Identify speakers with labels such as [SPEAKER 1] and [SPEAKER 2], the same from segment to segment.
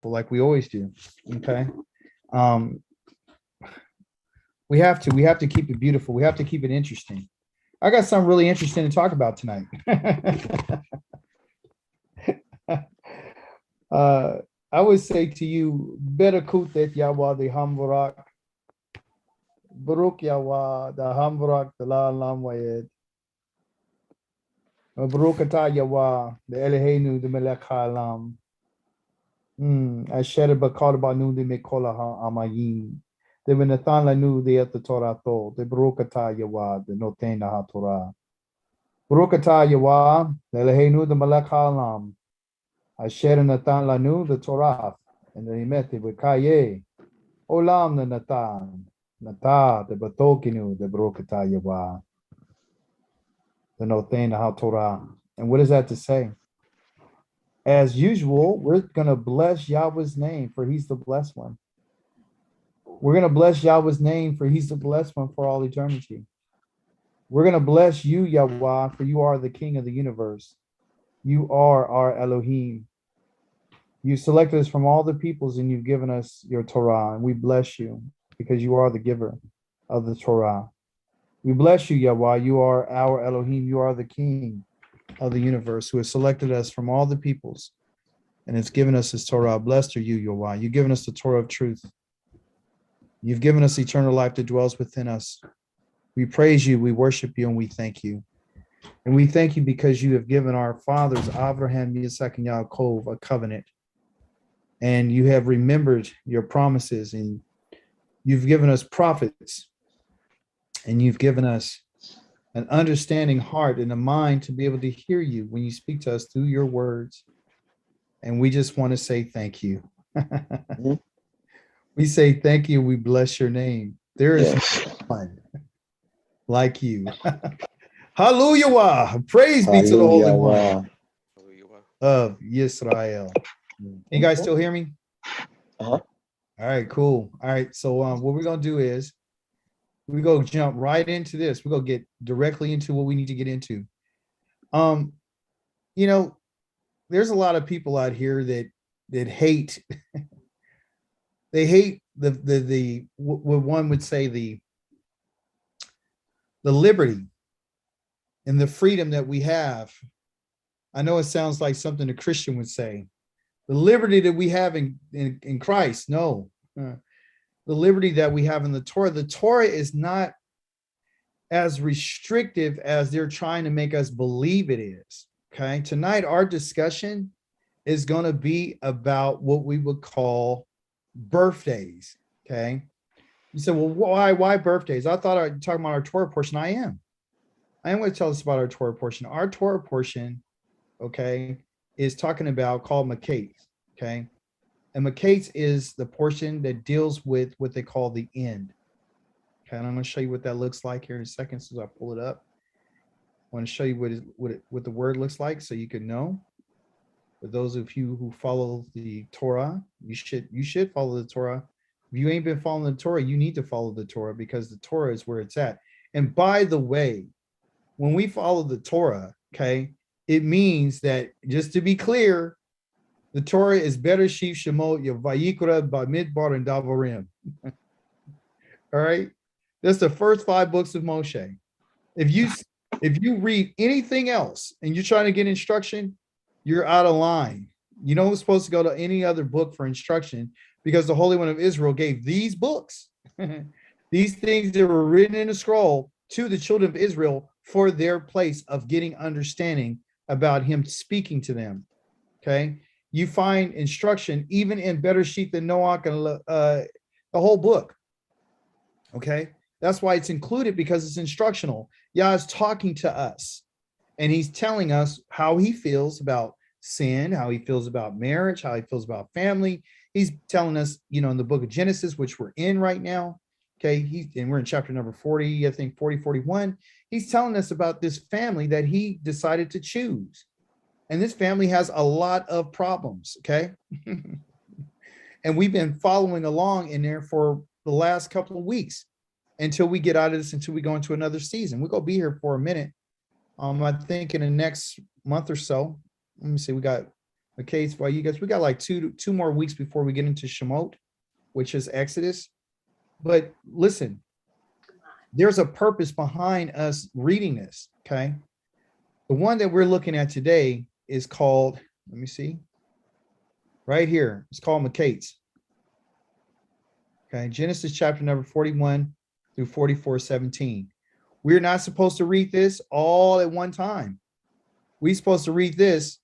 [SPEAKER 1] like we always do. Okay. Um, we have to keep it beautiful. We have to keep it interesting. I got something really interesting to talk about tonight. uh, I would say to you, better kutet yawa the hamvarak, Baruch yawa the hamvarak the la lam wayed, Baruch ata yawa the Eloheinu the melech halam. Asher bakar banu the mekola ha amayim. The Benathan lanu the at the Torah to the Baruch ata yawa the notena ha Torah. Baruch ata yawa the Eloheinu the melech halam. Asher Natan Lanu, the Torah, and the Imeti with Kaye, Olam the Natan, Nata, the Batokinu, the Brokata Yawa, the Notain, the Torah. And what is that to say? As usual, we're going to bless Yahweh's name, for he's the blessed one. We're going to bless Yahweh's name, for he's the blessed one for all eternity. We're going to bless you, Yahweh, for you are the king of the universe. You are our Elohim. You selected us from all the peoples and you've given us your Torah, and we bless you because you are the giver of the Torah. We bless you, Yahweh. You are our Elohim. You are the king of the universe who has selected us from all the peoples and has given us his Torah. Blessed are you, Yahweh. You've given us the Torah of truth. You've given us eternal life that dwells within us. We praise you, we worship you, and we thank you. And we thank you because you have given our fathers, Abraham, Yitzhak, and Yaakov, a covenant. And you have remembered your promises, and you've given us prophets, and you've given us an understanding heart and a mind to be able to hear you when you speak to us through your words. And we just want to say thank you. We say thank you. We bless your name. There is no one like you. Hallelujah. Praise be to the Holy One of Yisrael. You guys still hear me?
[SPEAKER 2] Uh-huh.
[SPEAKER 1] All right, cool. All right. So what we're going to do is we go jump right into this. We're going to get directly into what we need to get into. You know, there's a lot of people out here that hate they hate the what one would say the liberty and the freedom that we have. I know it sounds like something a Christian would say. The liberty that we have in Christ, no. The liberty that we have in the Torah. The Torah is not as restrictive as they're trying to make us believe it is. Okay. Tonight, our discussion is going to be about what we would call birthdays. Okay. You said, well, why birthdays? I thought I was talking about our Torah portion. I am going to tell us about our Torah portion. Our Torah portion, okay, is talking about called Makate. Okay. And Makate is the portion that deals with what they call the end. Okay. And I'm going to show you what that looks like here in a second. So I pull it up. I want to show you what the word looks like so you can know. For those of you who follow the Torah, you should follow the Torah. If you ain't been following the Torah, you need to follow the Torah because the Torah is where it's at. And by the way, when we follow the Torah, okay, it means that, just to be clear, the Torah is Bereshit, Shemot, Vayikra, Bamidbar, and Davarim. All right, that's the first 5 books of Moshe. If you read anything else and you're trying to get instruction, you're out of line. You know who's supposed to go to any other book for instruction because the Holy One of Israel gave these books, these things that were written in a scroll to the children of Israel for their place of getting understanding about him speaking to them. Okay. You find instruction even in Bereshit than Noach and the whole book. Okay. That's why it's included, because it's instructional. Yah is talking to us and he's telling us how he feels about sin, how he feels about marriage, how he feels about family. He's telling us, you know, in the book of Genesis, which we're in right now. Okay. And we're in chapter number 40, I think 40, 41. He's telling us about this family that he decided to choose. And this family has a lot of problems. Okay. And we've been following along in there for the last couple of weeks until we get out of this, until we go into another season. We're going to be here for a minute. I think in the next month or so, let me see, we got Okay, so you guys, we got like two more weeks before we get into Shemot, which is Exodus. But listen, there's a purpose behind us reading this. Okay, the one that we're looking at today is called, let me see, right here. It's called Makates. Okay, Genesis chapter number 41 through 44:17. We're not supposed to read this all at one time. We're supposed to read this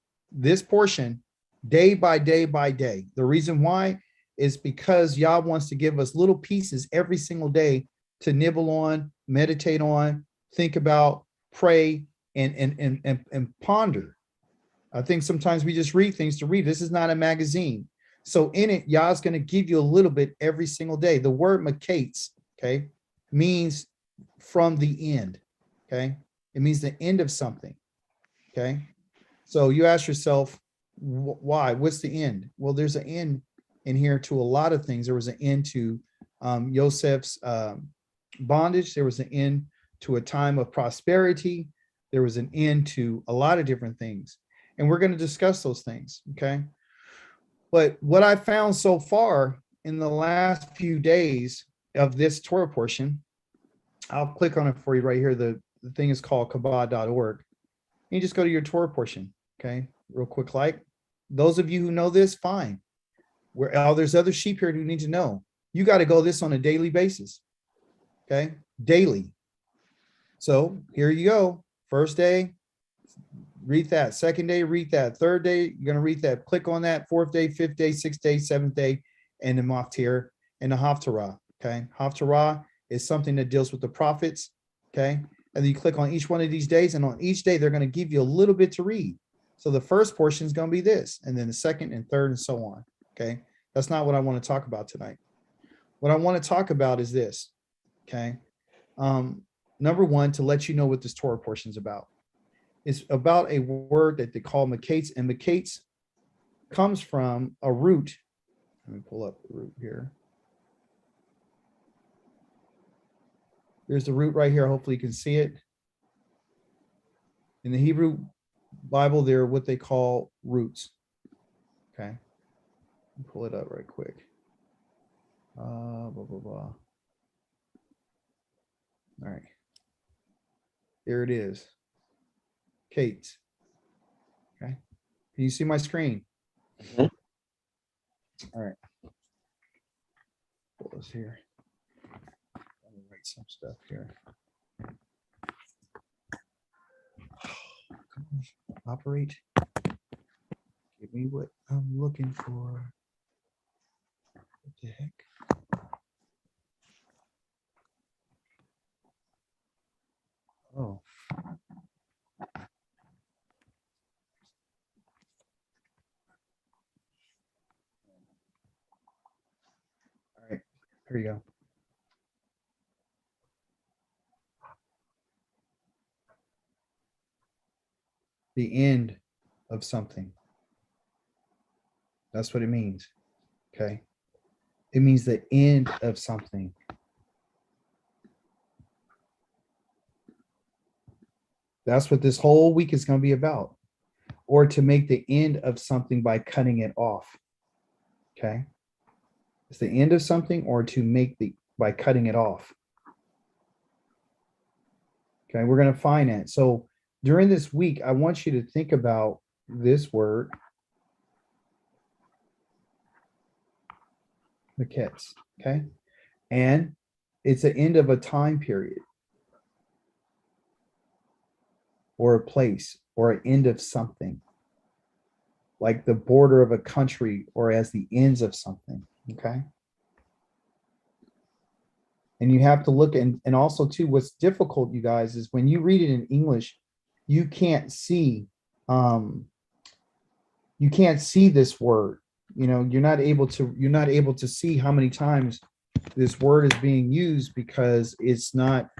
[SPEAKER 1] portion day by day by day. The reason why is because Yah wants to give us little pieces every single day to nibble on, meditate on, think about, pray, and ponder. I think sometimes we just read things to read. This is not a magazine. So in it, Yah's going to give you a little bit every single day. The word makates, okay, means from the end, okay? It means the end of something, okay? So you ask yourself, why? What's the end? Well, there's an end in here to a lot of things. There was an end to Joseph's bondage. There was an end to a time of prosperity. There was an end to a lot of different things. And we're going to discuss those things, okay? But what I found so far in the last few days of this Torah portion, I'll click on it for you right here. The thing is called kabbalah.org. You just go to your Torah portion, okay? Real quick, like those of you who know this, fine. There's other sheep here who need to know. You got to go this on a daily basis, okay? Daily. So here you go. First day, read that. Second day, read that. Third day, you're going to read that. Click on that. Fourth day, fifth day, sixth day, seventh day, and the Maftir and the Haftarah, okay? Haftarah is something that deals with the prophets, okay? And then you click on each one of these days, and on each day, they're going to give you a little bit to read. So the first portion is going to be this, and then the second and third and so on, okay? That's not what I want to talk about tonight. What I want to talk about is this, okay? Number one, to let you know what this Torah portion is about. It's about a word that they call makates, and makates comes from a root. Let me pull up the root here. There's the root right here. Hopefully you can see it. In the Hebrew Bible, they're what they call roots. Okay. Pull it up right quick. Blah, blah, blah. All right. There it is. Kate. Okay. Can you see my screen? Mm-hmm. All right. Pull this here. Let me write some stuff here. Operate. Give me what I'm looking for. What the heck? Oh. All right, here you go. The end of something. That's what it means. Okay. It means the end of something. That's what this whole week is going to be about. Or to make the end of something by cutting it off. Okay. It's the end of something, or to make by cutting it off. Okay. We're going to find that. So during this week, I want you to think about this word. Maquettes, okay? And it's the end of a time period or a place or an end of something, like the border of a country or as the ends of something, okay? And you have to look, and also too, what's difficult, you guys, is when you read it in English, you can't see this word. You know, you're not able to see how many times this word is being used because it's not.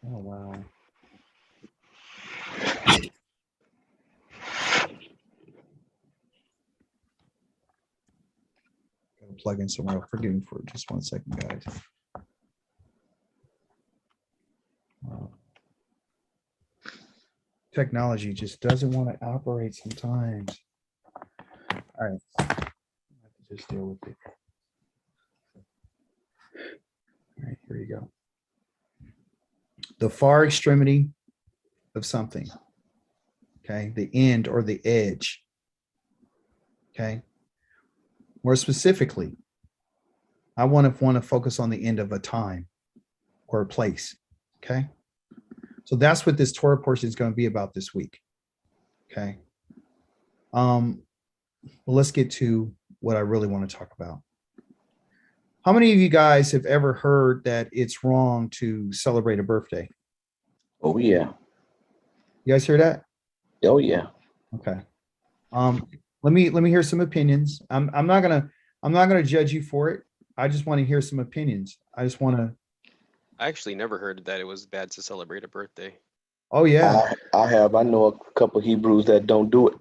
[SPEAKER 1] Oh, wow. Gotta plug in somewhere else. Forgive me for just 1 second, guys. technology just doesn't want to operate sometimes. All right. I have to just deal with it. All right, here you go. The far extremity of something. Okay, the end or the edge. Okay. More specifically, I want to focus on the end of a time or a place. Okay. So that's what this Torah portion is going to be about this week. Okay. Well, let's get to what I really want to talk about. How many of you guys have ever heard that it's wrong to celebrate a birthday?
[SPEAKER 2] Oh yeah.
[SPEAKER 1] You guys hear that?
[SPEAKER 2] Oh yeah.
[SPEAKER 1] Okay. Let me hear some opinions. I'm not gonna judge you for it. I just want to hear some opinions. I just want to.
[SPEAKER 3] I actually never heard that it was bad to celebrate a birthday.
[SPEAKER 1] Oh yeah.
[SPEAKER 2] I have. I know a couple of Hebrews that don't do it,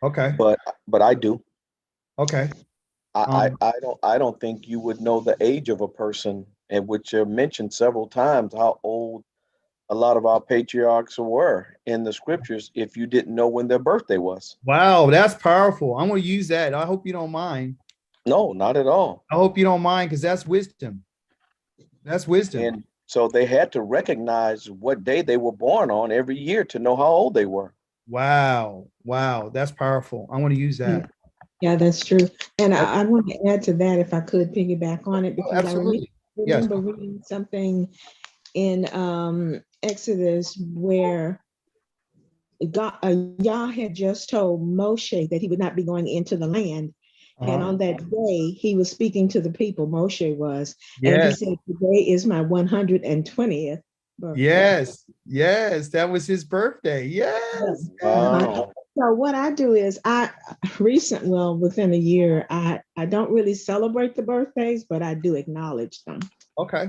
[SPEAKER 1] Okay.
[SPEAKER 2] but I do.
[SPEAKER 1] Okay.
[SPEAKER 2] I don't think you would know the age of a person, and which are mentioned several times how old a lot of our patriarchs were in the scriptures if you didn't know when their birthday was.
[SPEAKER 1] Wow, that's powerful. I'm gonna use that. I hope you don't mind.
[SPEAKER 2] No, not at all.
[SPEAKER 1] I hope you don't mind because that's wisdom. That's wisdom.
[SPEAKER 2] And so they had to recognize what day they were born on every year to know how old they were.
[SPEAKER 1] Wow. Wow. That's powerful. I want to use that.
[SPEAKER 4] Yeah, that's true. And I want to add to that, if I could piggyback on it, because
[SPEAKER 1] Absolutely.
[SPEAKER 4] I remember reading something in Exodus where God, Yah had just told Moshe that he would not be going into the land. And on that day, he was speaking to the people, Moshe was, and he said, today is my 120th birthday.
[SPEAKER 1] Yes, that was his birthday. Yes.
[SPEAKER 2] Wow.
[SPEAKER 4] So what I do is within a year, I don't really celebrate the birthdays, but I do acknowledge them.
[SPEAKER 1] Okay.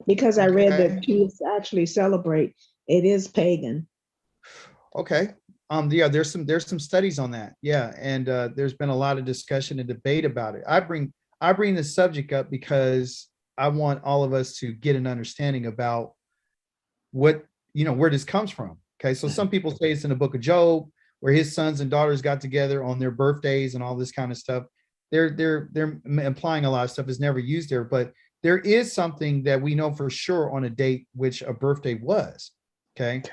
[SPEAKER 4] Because I read that to actually celebrate, it is pagan.
[SPEAKER 1] Okay. Yeah, there's some studies on that. Yeah. And there's been a lot of discussion and debate about it. I bring the subject up because I want all of us to get an understanding about what, where this comes from. Okay. So some people say it's in the book of Job, where his sons and daughters got together on their birthdays and all this kind of stuff. They're implying a lot of stuff is never used there, but there is something that we know for sure on a date, which a birthday was. Okay.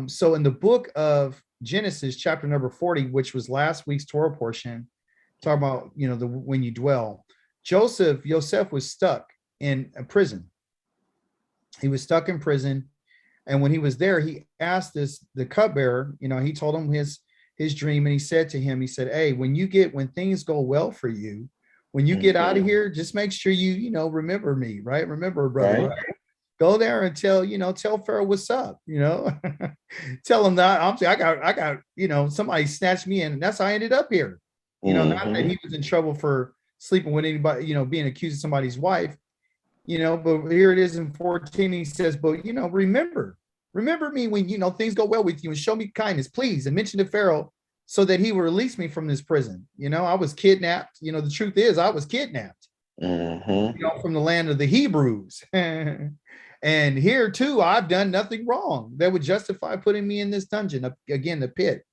[SPEAKER 1] So in the book of Genesis, chapter number 40, which was last week's Torah portion, talk about, when you dwell, Joseph was stuck in a prison. He was stuck in prison. And when he was there, he asked the cupbearer, he told him his dream. And he said to him, hey, when things go well for you, when you get out of here, just make sure you, remember me, right? Remember, brother. Right? Go there and tell Pharaoh what's up, tell him that I got, somebody snatched me in, and that's how I ended up here. Not that he was in trouble for sleeping with anybody, being accused of somebody's wife, but here it is in 14, he says, but, remember me when, things go well with you and show me kindness, please. And mention to Pharaoh so that he will release me from this prison. I was kidnapped. The truth is I was kidnapped, from the land of the Hebrews. And here too, I've done nothing wrong that would justify putting me in this dungeon, again, the pit.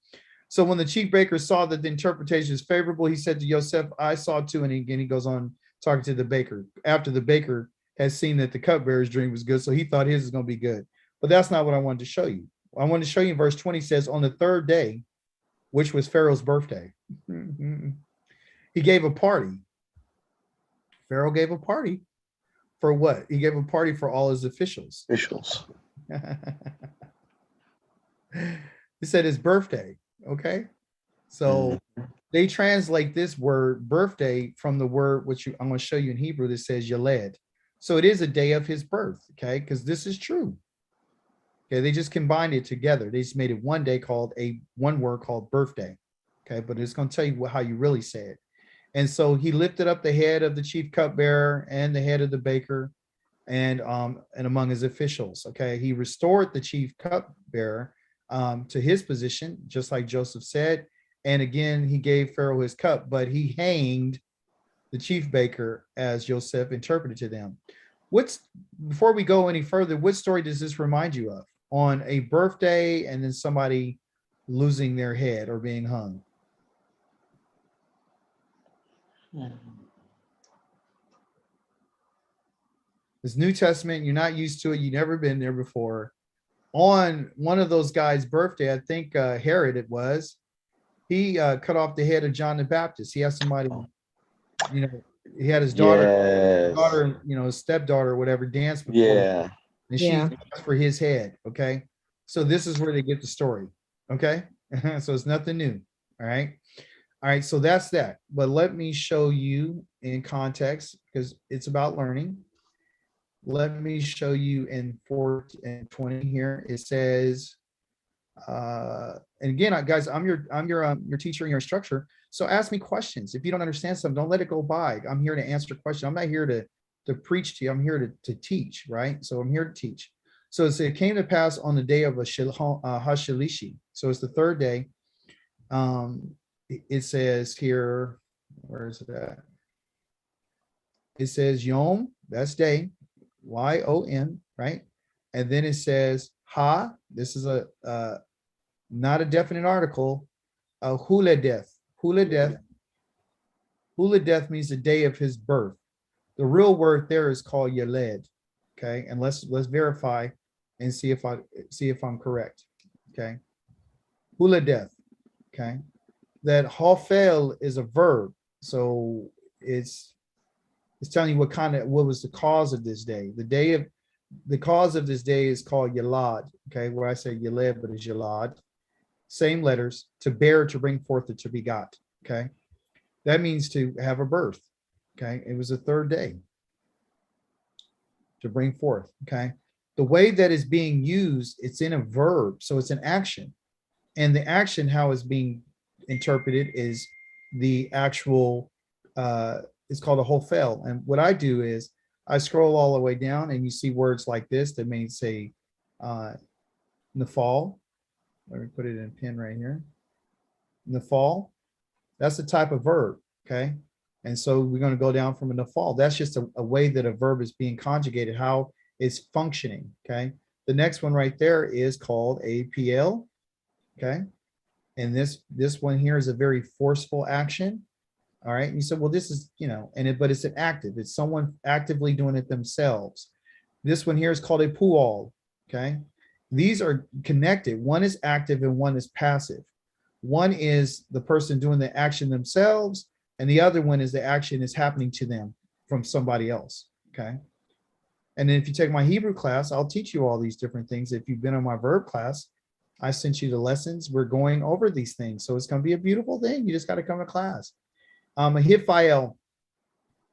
[SPEAKER 1] So when the chief baker saw that the interpretation is favorable, he said to Joseph, I saw too. And again, he goes on talking to the baker after the baker has seen that the cupbearer's dream was good. So he thought his is going to be good. But that's not what I wanted to show you. I wanted to show you in verse 20 says, on the third day, which was Pharaoh's birthday, he gave a party. Pharaoh gave a party. For what? He gave a party for all his officials. He said his birthday. Okay. So they translate this word birthday from the word, which I'm going to show you in Hebrew, that says Yaled. So it is a day of his birth. Okay. Because this is true. Okay. They just combined it together. They just made it one day one word called birthday. Okay. But it's going to tell you how you really say it. And so he lifted up the head of the chief cupbearer and the head of the baker and among his officials. Okay. He restored the chief cupbearer to his position, just like Joseph said. And again, he gave Pharaoh his cup, but he hanged the chief baker as Joseph interpreted to them. Before we go any further, what story does this remind you of? on a birthday and then somebody losing their head or being hung? This New Testament, you're not used to it. You've never been there before. On one of those guys' birthday, I think Herod it was, he cut off the head of John the Baptist. He had somebody, you know, he had his daughter,
[SPEAKER 2] Yes.
[SPEAKER 1] you know, his stepdaughter or whatever, dance before him,
[SPEAKER 2] Yeah.
[SPEAKER 1] and
[SPEAKER 4] Yeah.
[SPEAKER 1] she asked for his head. Okay. So this is where they get the story. Okay. So it's nothing new. All right. All right. So that's that. But let me show you in context because it's about learning. Let me show you in 4 and 20 here. It says, and again, guys, I'm your teacher and your instructor. So ask me questions. If you don't understand something, don't let it go by. I'm here to answer questions. I'm not here to preach to you. I'm here to teach, right? So I'm here to teach. So it came to pass on the day of Hashalishi. So it's the third day. It says here, where is it at? It says Yom, that's day, Y-O-M, right? And then it says Ha, this is a not a definite article, Huledeth. Huledeth means the day of his birth. The real word there is called Yeled. Okay, and let's verify and see if I'm correct. Okay, Huledeth. Okay, that Hafel is a verb, so it's telling you what was the cause of this day. The cause of this day is called Yelad. Okay, where I say Yeled, but it's Yelad. Same letters, to bear, to bring forth, to be got. Okay, that means to have a birth. Okay, it was the third day to bring forth. Okay, the way that is being used, it's in a verb, so it's an action, and the action how it's being interpreted is the actual. It's called a hofel, and what I do is I scroll all the way down, and you see words like this that may say nafal. Let me put it in pen right here. Nafal, that's the type of verb, okay? And so we're going to go down from a nafal. That's just a way that a verb is being conjugated, how it's functioning, okay? The next one right there is called APL, okay? And this one here is a very forceful action, all right? And you said, well, this is, but it's an active. It's someone actively doing it themselves. This one here is called a pual, okay? These are connected. One is active and one is passive. One is the person doing the action themselves, and the other one is the action is happening to them from somebody else. Okay. And then if you take my Hebrew class, I'll teach you all these different things. If you've been on my verb class, I sent you the lessons. We're going over these things. So it's going to be a beautiful thing. You just got to come to class. A hifael.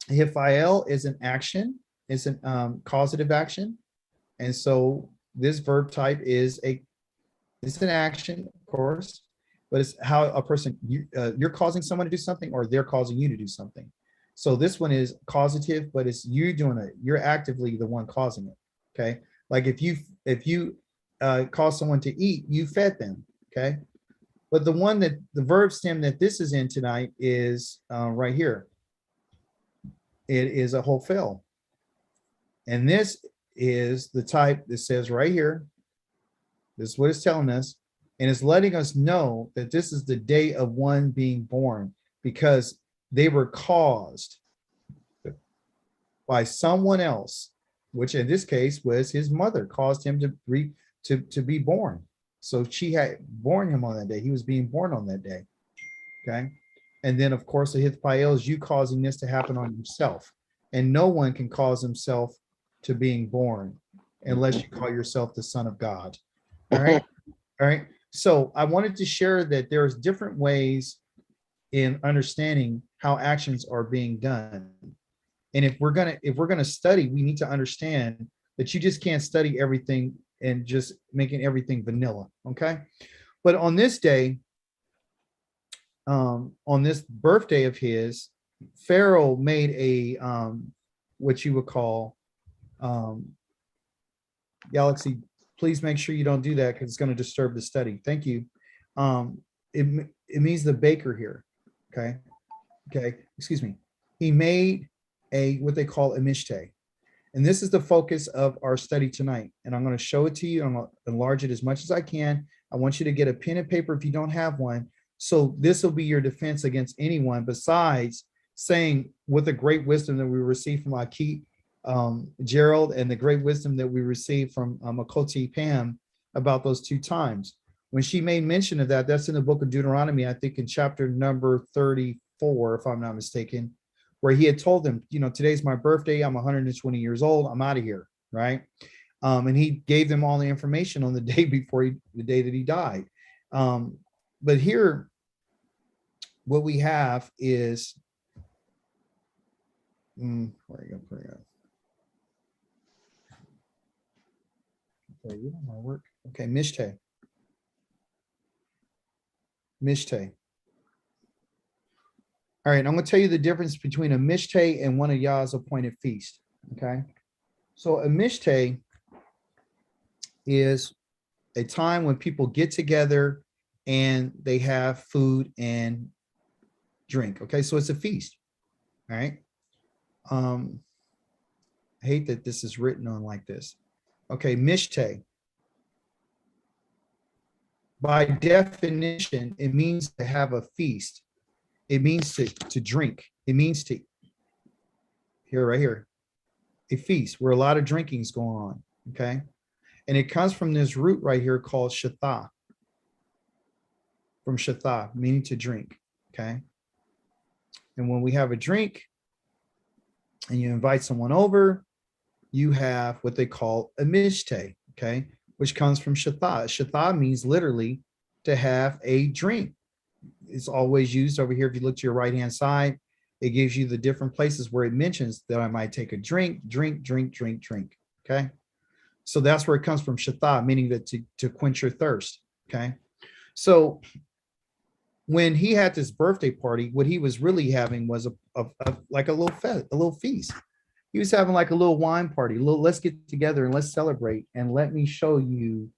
[SPEAKER 1] Hifael is an action. It's an causative action. And so this verb type it's an action, of course, but it's how a person, you're causing someone to do something or they're causing you to do something. So this one is causative, but it's you doing it. You're actively the one causing it. Okay. Like if you cause someone to eat, you fed them. Okay. But the one that the verb stem that this is in tonight is right here. It is a hofel. And this is the type that says right here, this is what it's telling us, and it's letting us know that this is the day of one being born because they were caused by someone else, which in this case was his mother caused him to be born. So she had born him on that day. He was being born on that day. Okay. And then of course the hitpael is you causing this to happen on yourself. And no one can cause himself to being born unless you call yourself the Son of God. All right. All right. So I wanted to share that there's different ways in understanding how actions are being done. And if we're gonna study, we need to understand that you just can't study everything and just making everything vanilla. Okay. But on this day, on this birthday of his, Pharaoh made a what you would call Galaxy, please make sure you don't do that because it's going to disturb the study. Thank you. It means the baker here. Okay. Excuse me. He made what they call a mishteh. And this is the focus of our study tonight. And I'm going to show it to you. I'm going to enlarge it as much as I can. I want you to get a pen and paper if you don't have one. So this will be your defense against anyone besides saying with the great wisdom that we received from ACHI'KA, Gerald, and the great wisdom that we received from Makoti Pam about those 2 times. When she made mention of that, that's in the book of Deuteronomy, I think in chapter number 34, if I'm not mistaken, where he had told them, you know, today's my birthday. I'm 120 years old. I'm out of here. Right. And he gave them all the information on the day before the day that he died. But here, what we have is, where are you going? Okay, you don't want to work. Okay, Mishteh. All right, I'm going to tell you the difference between a Mishteh and one of Yah's appointed feast. Okay, so a Mishteh is a time when people get together and they have food and drink. Okay, so it's a feast. All right. I hate that this is written on like this. Okay, Mishteh. By definition, it means to have a feast. It means to drink. It means to, here, right here, a feast where a lot of drinking is going on. Okay. And it comes from this root right here called shatha. From shatha, meaning to drink. Okay. And when we have a drink and you invite someone over, you have what they call a mishteh. Okay. Which comes from shatha. Shatha means literally to have a drink. It's always used over here. If you look to your right hand side, it gives you the different places where it mentions that I might take a drink. Okay. So that's where it comes from, shatha, meaning that to quench your thirst. Okay. So when he had this birthday party, what he was really having was like a little feast. He was having like a little wine party. Let's get together and let's celebrate. And let me show you,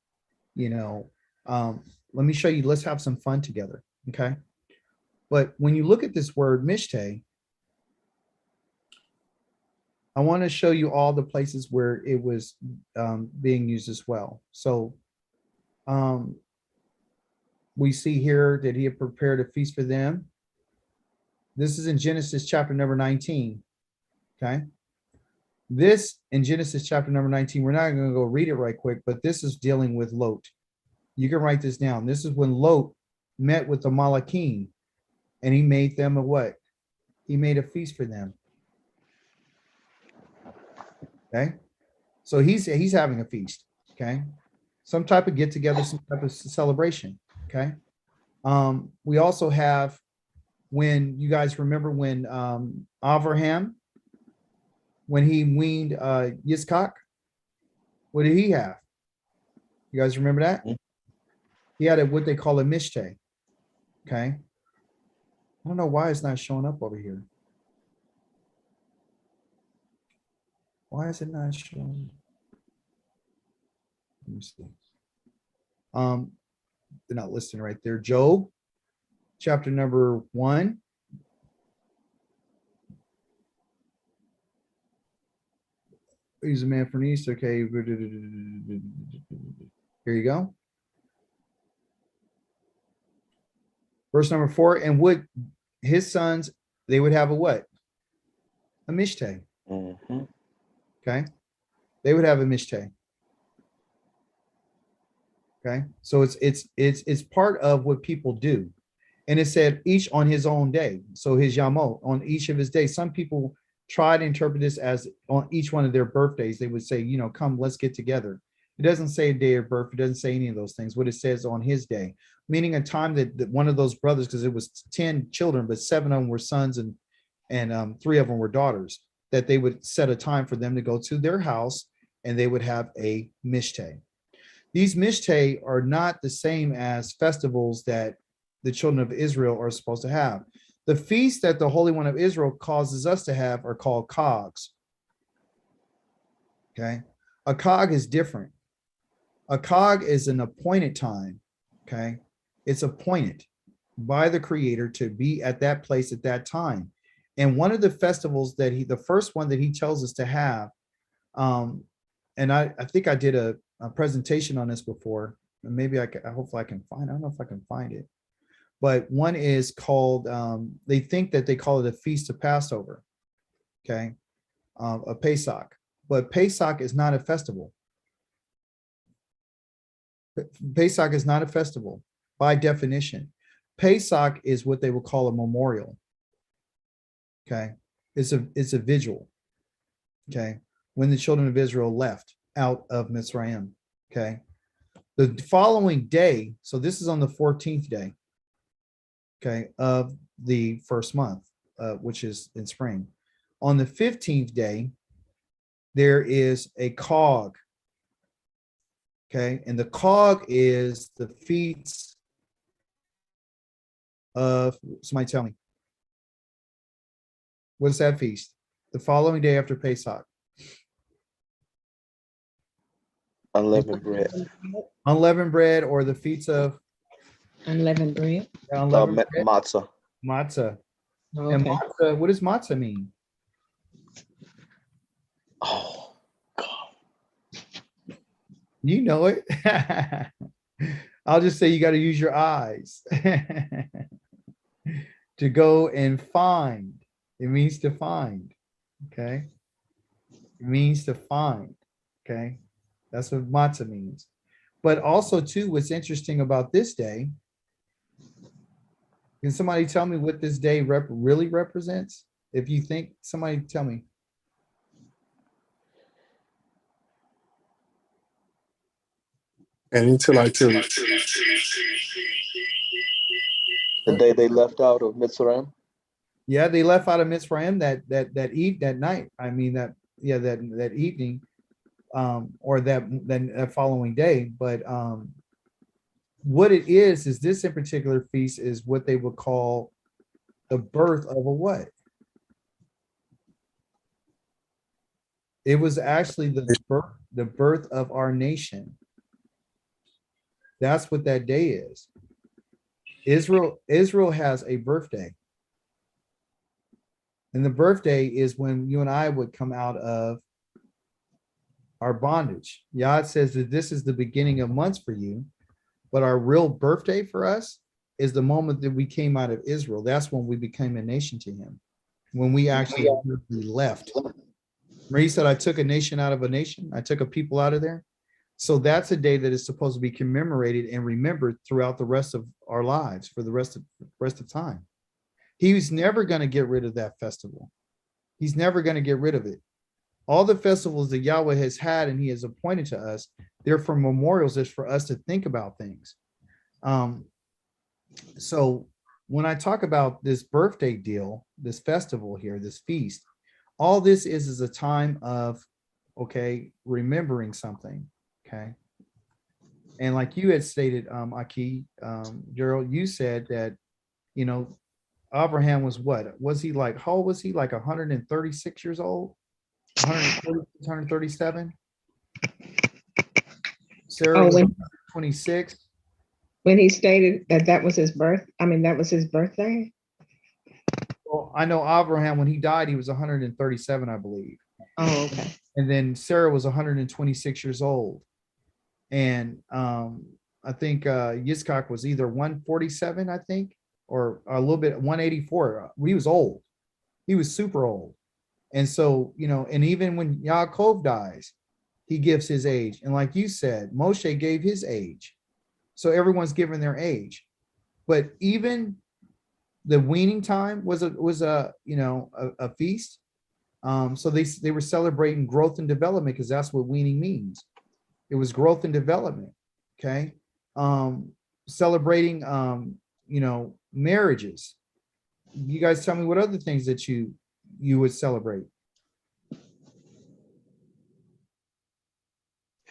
[SPEAKER 1] let's have some fun together. Okay. But when you look at this word mishteh, I want to show you all the places where it was being used as well. So we see here that he had prepared a feast for them. This is in Genesis chapter number 19. Okay. This in Genesis chapter number 19, we're not going to go read it right quick, but this is dealing with Lot. You can write this down. This is when Lot met with the Malachim and he made them a what? He made a feast for them. Okay. So he's having a feast. Okay. Some type of get together, some type of celebration. Okay. We also have, when you guys remember when Abraham, when he weaned Yitzchak, what did he have? You guys remember that? He had what they call a mishteh. Okay. I don't know why it's not showing up over here. Why is it not showing? Let me see. They're not listed right there. Job, chapter number 1. He's a man from the east. Okay. Here you go. Verse number 4. And would his sons, they would have a what? A mishteh.
[SPEAKER 2] Mm-hmm.
[SPEAKER 1] Okay. They would have a mishteh. Okay. So it's part of what people do. And it said each on his own day. So his yamot, on each of his days. Some people try to interpret this as on each one of their birthdays. They would say, come, let's get together. It doesn't say a day of birth. It doesn't say any of those things. What it says on his day, meaning a time that one of those brothers, because it was 10 children, but 7 of them were sons and 3 of them were daughters, that they would set a time for them to go to their house and they would have a mishteh. These mishteh are not the same as festivals that the children of Israel are supposed to have. The feasts that the Holy One of Israel causes us to have are called cogs. Okay. A cog is different. A cog is an appointed time. Okay. It's appointed by the Creator to be at that place at that time. And one of the festivals that the first one that he tells us to have And I think I did a presentation on this before. And maybe hopefully I can find, I don't know if I can find it. But one is called, they think that they call it a feast of Passover. Okay. A Pesach, but Pesach is not a festival. Pesach is not a festival by definition. Pesach is what they would call a memorial. Okay. It's a vigil. Okay. When the children of Israel left out of Mitzrayim. Okay. The following day, so this is on the 14th day, okay, of the first month, which is in spring. On the 15th day, there is a cog. Okay, and the cog is the feast of, somebody tell me. What's that feast? The following day after Pesach.
[SPEAKER 2] Unleavened bread.
[SPEAKER 1] Unleavened bread, or the feast of
[SPEAKER 4] Unleavened bread.
[SPEAKER 1] unleavened bread,
[SPEAKER 2] Matzah.
[SPEAKER 1] matzah. And
[SPEAKER 4] Okay.
[SPEAKER 1] matzah, what does matzah mean?
[SPEAKER 2] Oh, God.
[SPEAKER 1] You know it. I'll just say you got to use your eyes to go and find. It means to find. Okay. It means to find. Okay. That's what matzah means. But also, too, what's interesting about this day, can somebody tell me what this day really represents? If you think, somebody tell me.
[SPEAKER 5] And until I tell you,
[SPEAKER 2] The day they left out of Mitzrayim.
[SPEAKER 1] Yeah, they left out of Mitzrayim that night. I mean that evening, or that following day. But what it is this in particular feast is what they would call the birth of a what? It was actually the birth of our nation. That's what that day is. Israel has a birthday. And the birthday is when you and I would come out of our bondage. Yah says that this is the beginning of months for you, but our real birthday for us is the moment that we came out of Israel. That's when we became a nation to him. When we actually left. Remember he said, I took a nation out of a nation. I took a people out of there. So that's a day that is supposed to be commemorated and remembered throughout the rest of our lives for the rest of time. He's never going to get rid of that festival. He's never going to get rid of it. All the festivals that Yahweh has had and he has appointed to us, they're for memorials. It's for us to think about things. So when I talk about this birthday deal, this festival here, this feast, all this is a time of, okay, remembering something. Okay. And like you had stated, Aki, Gerald, you said that, you know, Abraham was what? Was he like, how old was he? Like 136 years old? 137? Sarah was 26.
[SPEAKER 4] When he stated that was his that was his birthday.
[SPEAKER 1] Well, I know Abraham, when he died, he was 137, I believe.
[SPEAKER 4] Oh, okay.
[SPEAKER 1] And then Sarah was 126 years old. And I think Yitzchak was either 147, I think, or a little bit 184. He was old. He was super old. And so, you know, and even when Yaakov dies, he gives his age. And like you said, Moshe gave his age. So everyone's given their age. But even the weaning time was a feast. So they were celebrating growth and development, because that's what weaning means. It was growth and development. Okay. Celebrating marriages. You guys tell me what other things that you would celebrate.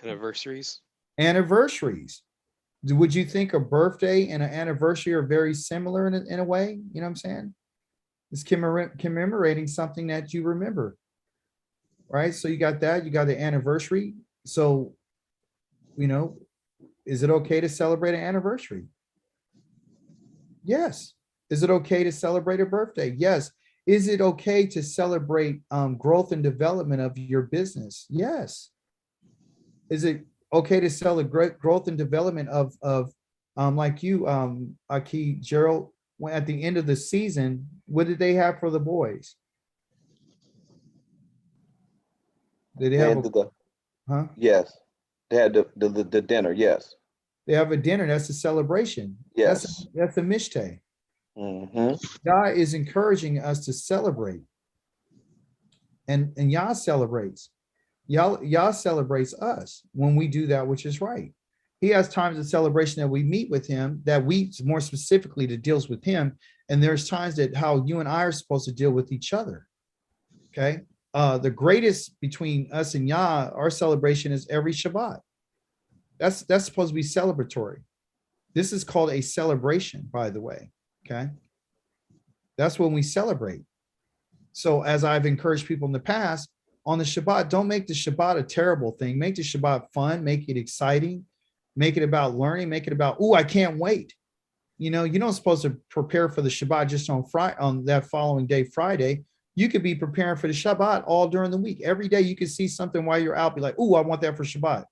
[SPEAKER 3] Anniversaries.
[SPEAKER 1] Anniversaries. Would you think a birthday and an anniversary are very similar in a way? You know what I'm saying? It's commemorating something that you remember. Right. So you got that, you got the anniversary. So, you know, is it okay to celebrate an anniversary? Yes. Is it okay to celebrate a birthday? Yes. Is it okay to celebrate growth and development of your business? Yes. Is it okay to celebrate growth and development of like you, Aki, Gerald, when at the end of the season, what did they have for the boys? Did they have
[SPEAKER 2] And
[SPEAKER 1] a, huh?
[SPEAKER 2] yes, they had the dinner. Yes,
[SPEAKER 1] They have a dinner. That's a celebration.
[SPEAKER 2] yes.
[SPEAKER 1] That's a mishteh.
[SPEAKER 2] Hmm.
[SPEAKER 1] God is encouraging us to celebrate, and Yah celebrates. Yah celebrates us when we do that which is right. He has times of celebration that we meet with him, that we more specifically that deals with him, and there's times that how you and I are supposed to deal with each other. Okay, the greatest between us and Yah, our celebration is every Shabbat. That's supposed to be celebratory. This is called a celebration, by the way. Okay, that's when we celebrate. So as I've encouraged people in the past, on the Shabbat, don't make the Shabbat a terrible thing. Make the Shabbat fun, make it exciting, make it about learning, make it about, oh, I can't wait. You know, you're not supposed to prepare for the Shabbat just on Friday, on that following day, Friday. You could be preparing for the Shabbat all during the week. Every day you could see something while you're out, be like, oh, I want that for Shabbat.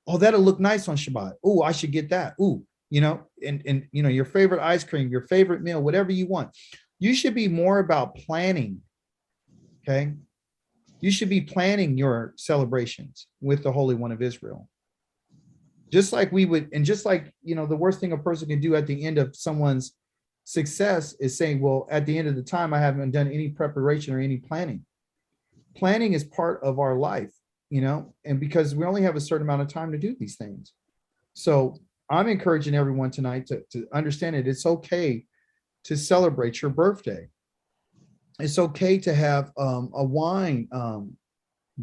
[SPEAKER 1] Oh, that'll look nice on Shabbat. Oh, I should get that. Oh, you know, and you know, your favorite ice cream, your favorite meal, whatever you want. You should be more about planning. Okay. You should be planning your celebrations with the Holy One of Israel. Just like we would, and just like, you know, the worst thing a person can do at the end of someone's success is saying, well, at the end of the time, I haven't done any preparation or any planning. Planning is part of our life, you know, and because we only have a certain amount of time to do these things. So I'm encouraging everyone tonight to understand it. It's okay to celebrate your birthday. It's okay to have a wine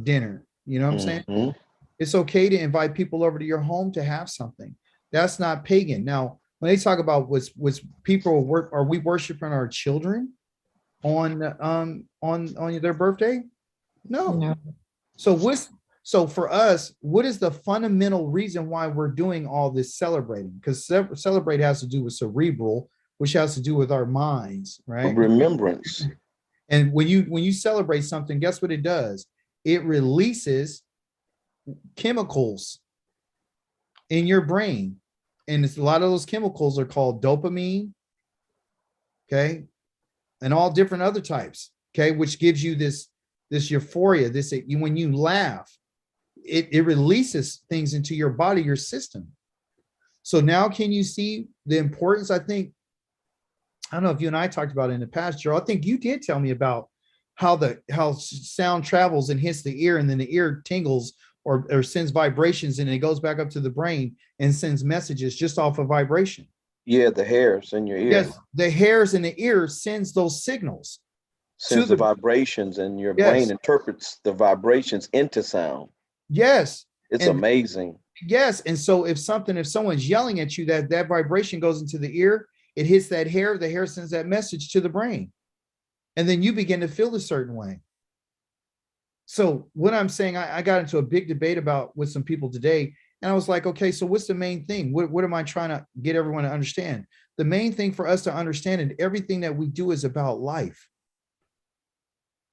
[SPEAKER 1] dinner. You know what I'm saying?
[SPEAKER 2] Hmm.
[SPEAKER 1] It's okay to invite people over to your home to have something. That's not pagan. Now, when they talk about was people work, are we worshiping our children on their birthday? No.
[SPEAKER 4] No.
[SPEAKER 1] So for us, what is the fundamental reason why we're doing all this celebrating? Because celebrate has to do with cerebral, which has to do with our minds, right?
[SPEAKER 2] Remembrance.
[SPEAKER 1] And when you celebrate something, guess what it does? It releases chemicals in your brain. And a lot of those chemicals are called dopamine, okay? And all different other types, okay? Which gives you this euphoria, when you laugh, it releases things into your body, your system. So now can you see the importance? I think, I don't know if you and I talked about it in the past, Joe. I think you did tell me about how sound travels and hits the ear, and then the ear tingles or sends vibrations, and it goes back up to the brain and sends messages just off of vibration.
[SPEAKER 2] Yeah, the hairs in your ear.
[SPEAKER 1] Yes, the hairs in the ear sends those signals.
[SPEAKER 2] Sends the vibrations, and your brain interprets the vibrations into sound.
[SPEAKER 1] Yes.
[SPEAKER 2] It's amazing.
[SPEAKER 1] Yes. And so if someone's yelling at you, that vibration goes into the ear, it hits that hair, the hair sends that message to the brain. And then you begin to feel a certain way. So what I'm saying, I got into a big debate with some people today, and I was like, okay, so what's the main thing? What am I trying to get everyone to understand? The main thing for us to understand is everything that we do is about life.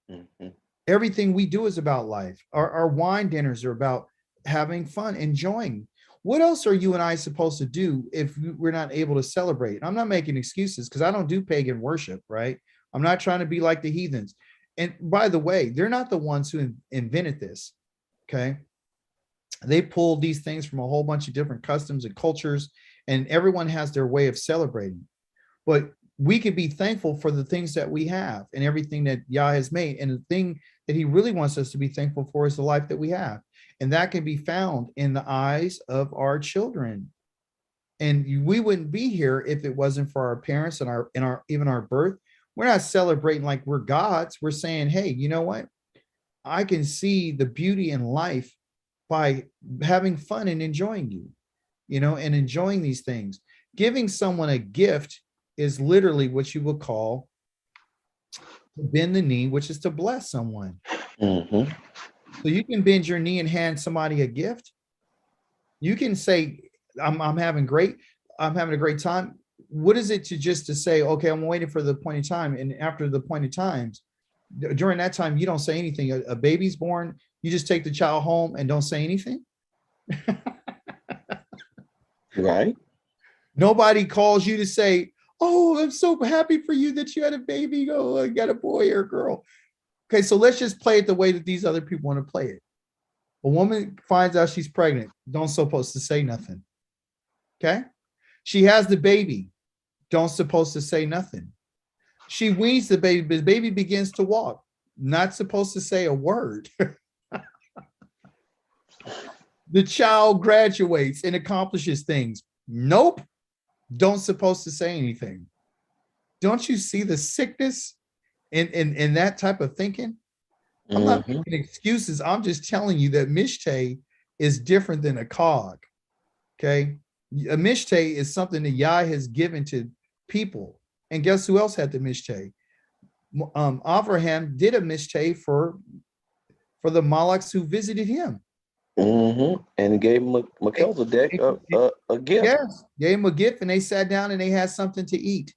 [SPEAKER 2] Mm-hmm.
[SPEAKER 1] Everything we do is about life. Our wine dinners are about having fun, enjoying. What else are you and I supposed to do if we're not able to celebrate? I'm not making excuses because I don't do pagan worship, right? I'm not trying to be like the heathens. And by the way, they're not the ones who invented this, okay? They pulled these things from a whole bunch of different customs and cultures, and everyone has their way of celebrating. But we can be thankful for the things that we have and everything that Yah has made. And the thing that he really wants us to be thankful for is the life that we have. And that can be found in the eyes of our children. And we wouldn't be here if it wasn't for our parents and even our birth. We're not celebrating like we're gods. We're saying, hey, you know what? I can see the beauty in life by having fun and enjoying you, and enjoying these things. Giving someone a gift is literally what you would call to bend the knee, which is to bless someone.
[SPEAKER 2] Mm-hmm.
[SPEAKER 1] So you can bend your knee and hand somebody a gift. You can say, I'm having a great time. what is it to just to say, okay, I'm waiting for the appointed time, and after the appointed times, during that time, you don't say anything. A baby's born, you just take the child home and don't say anything.
[SPEAKER 2] Right.
[SPEAKER 1] Nobody calls you to say, oh, I'm so happy for you that you had a baby. Oh, I got a boy or a girl. Okay, so let's just play it the way that these other people want to play it. A woman finds out she's pregnant, don't supposed to say nothing. Okay, she has the baby, don't supposed to say nothing. She weans the baby begins to walk, not supposed to say a word. The child graduates and accomplishes things. Nope, don't supposed to say anything. Don't you see the sickness in that type of thinking? I'm not making excuses. I'm just telling you that Mishteh is different than a cog. Okay, a Mishteh is something that Yah has given to people. And guess who else had the Mishteh? Abraham did a Mishteh for the Malaks who visited him.
[SPEAKER 2] And gave Melchizedek a gift.
[SPEAKER 1] Yes, gave him a gift, and they sat down and they had something to eat.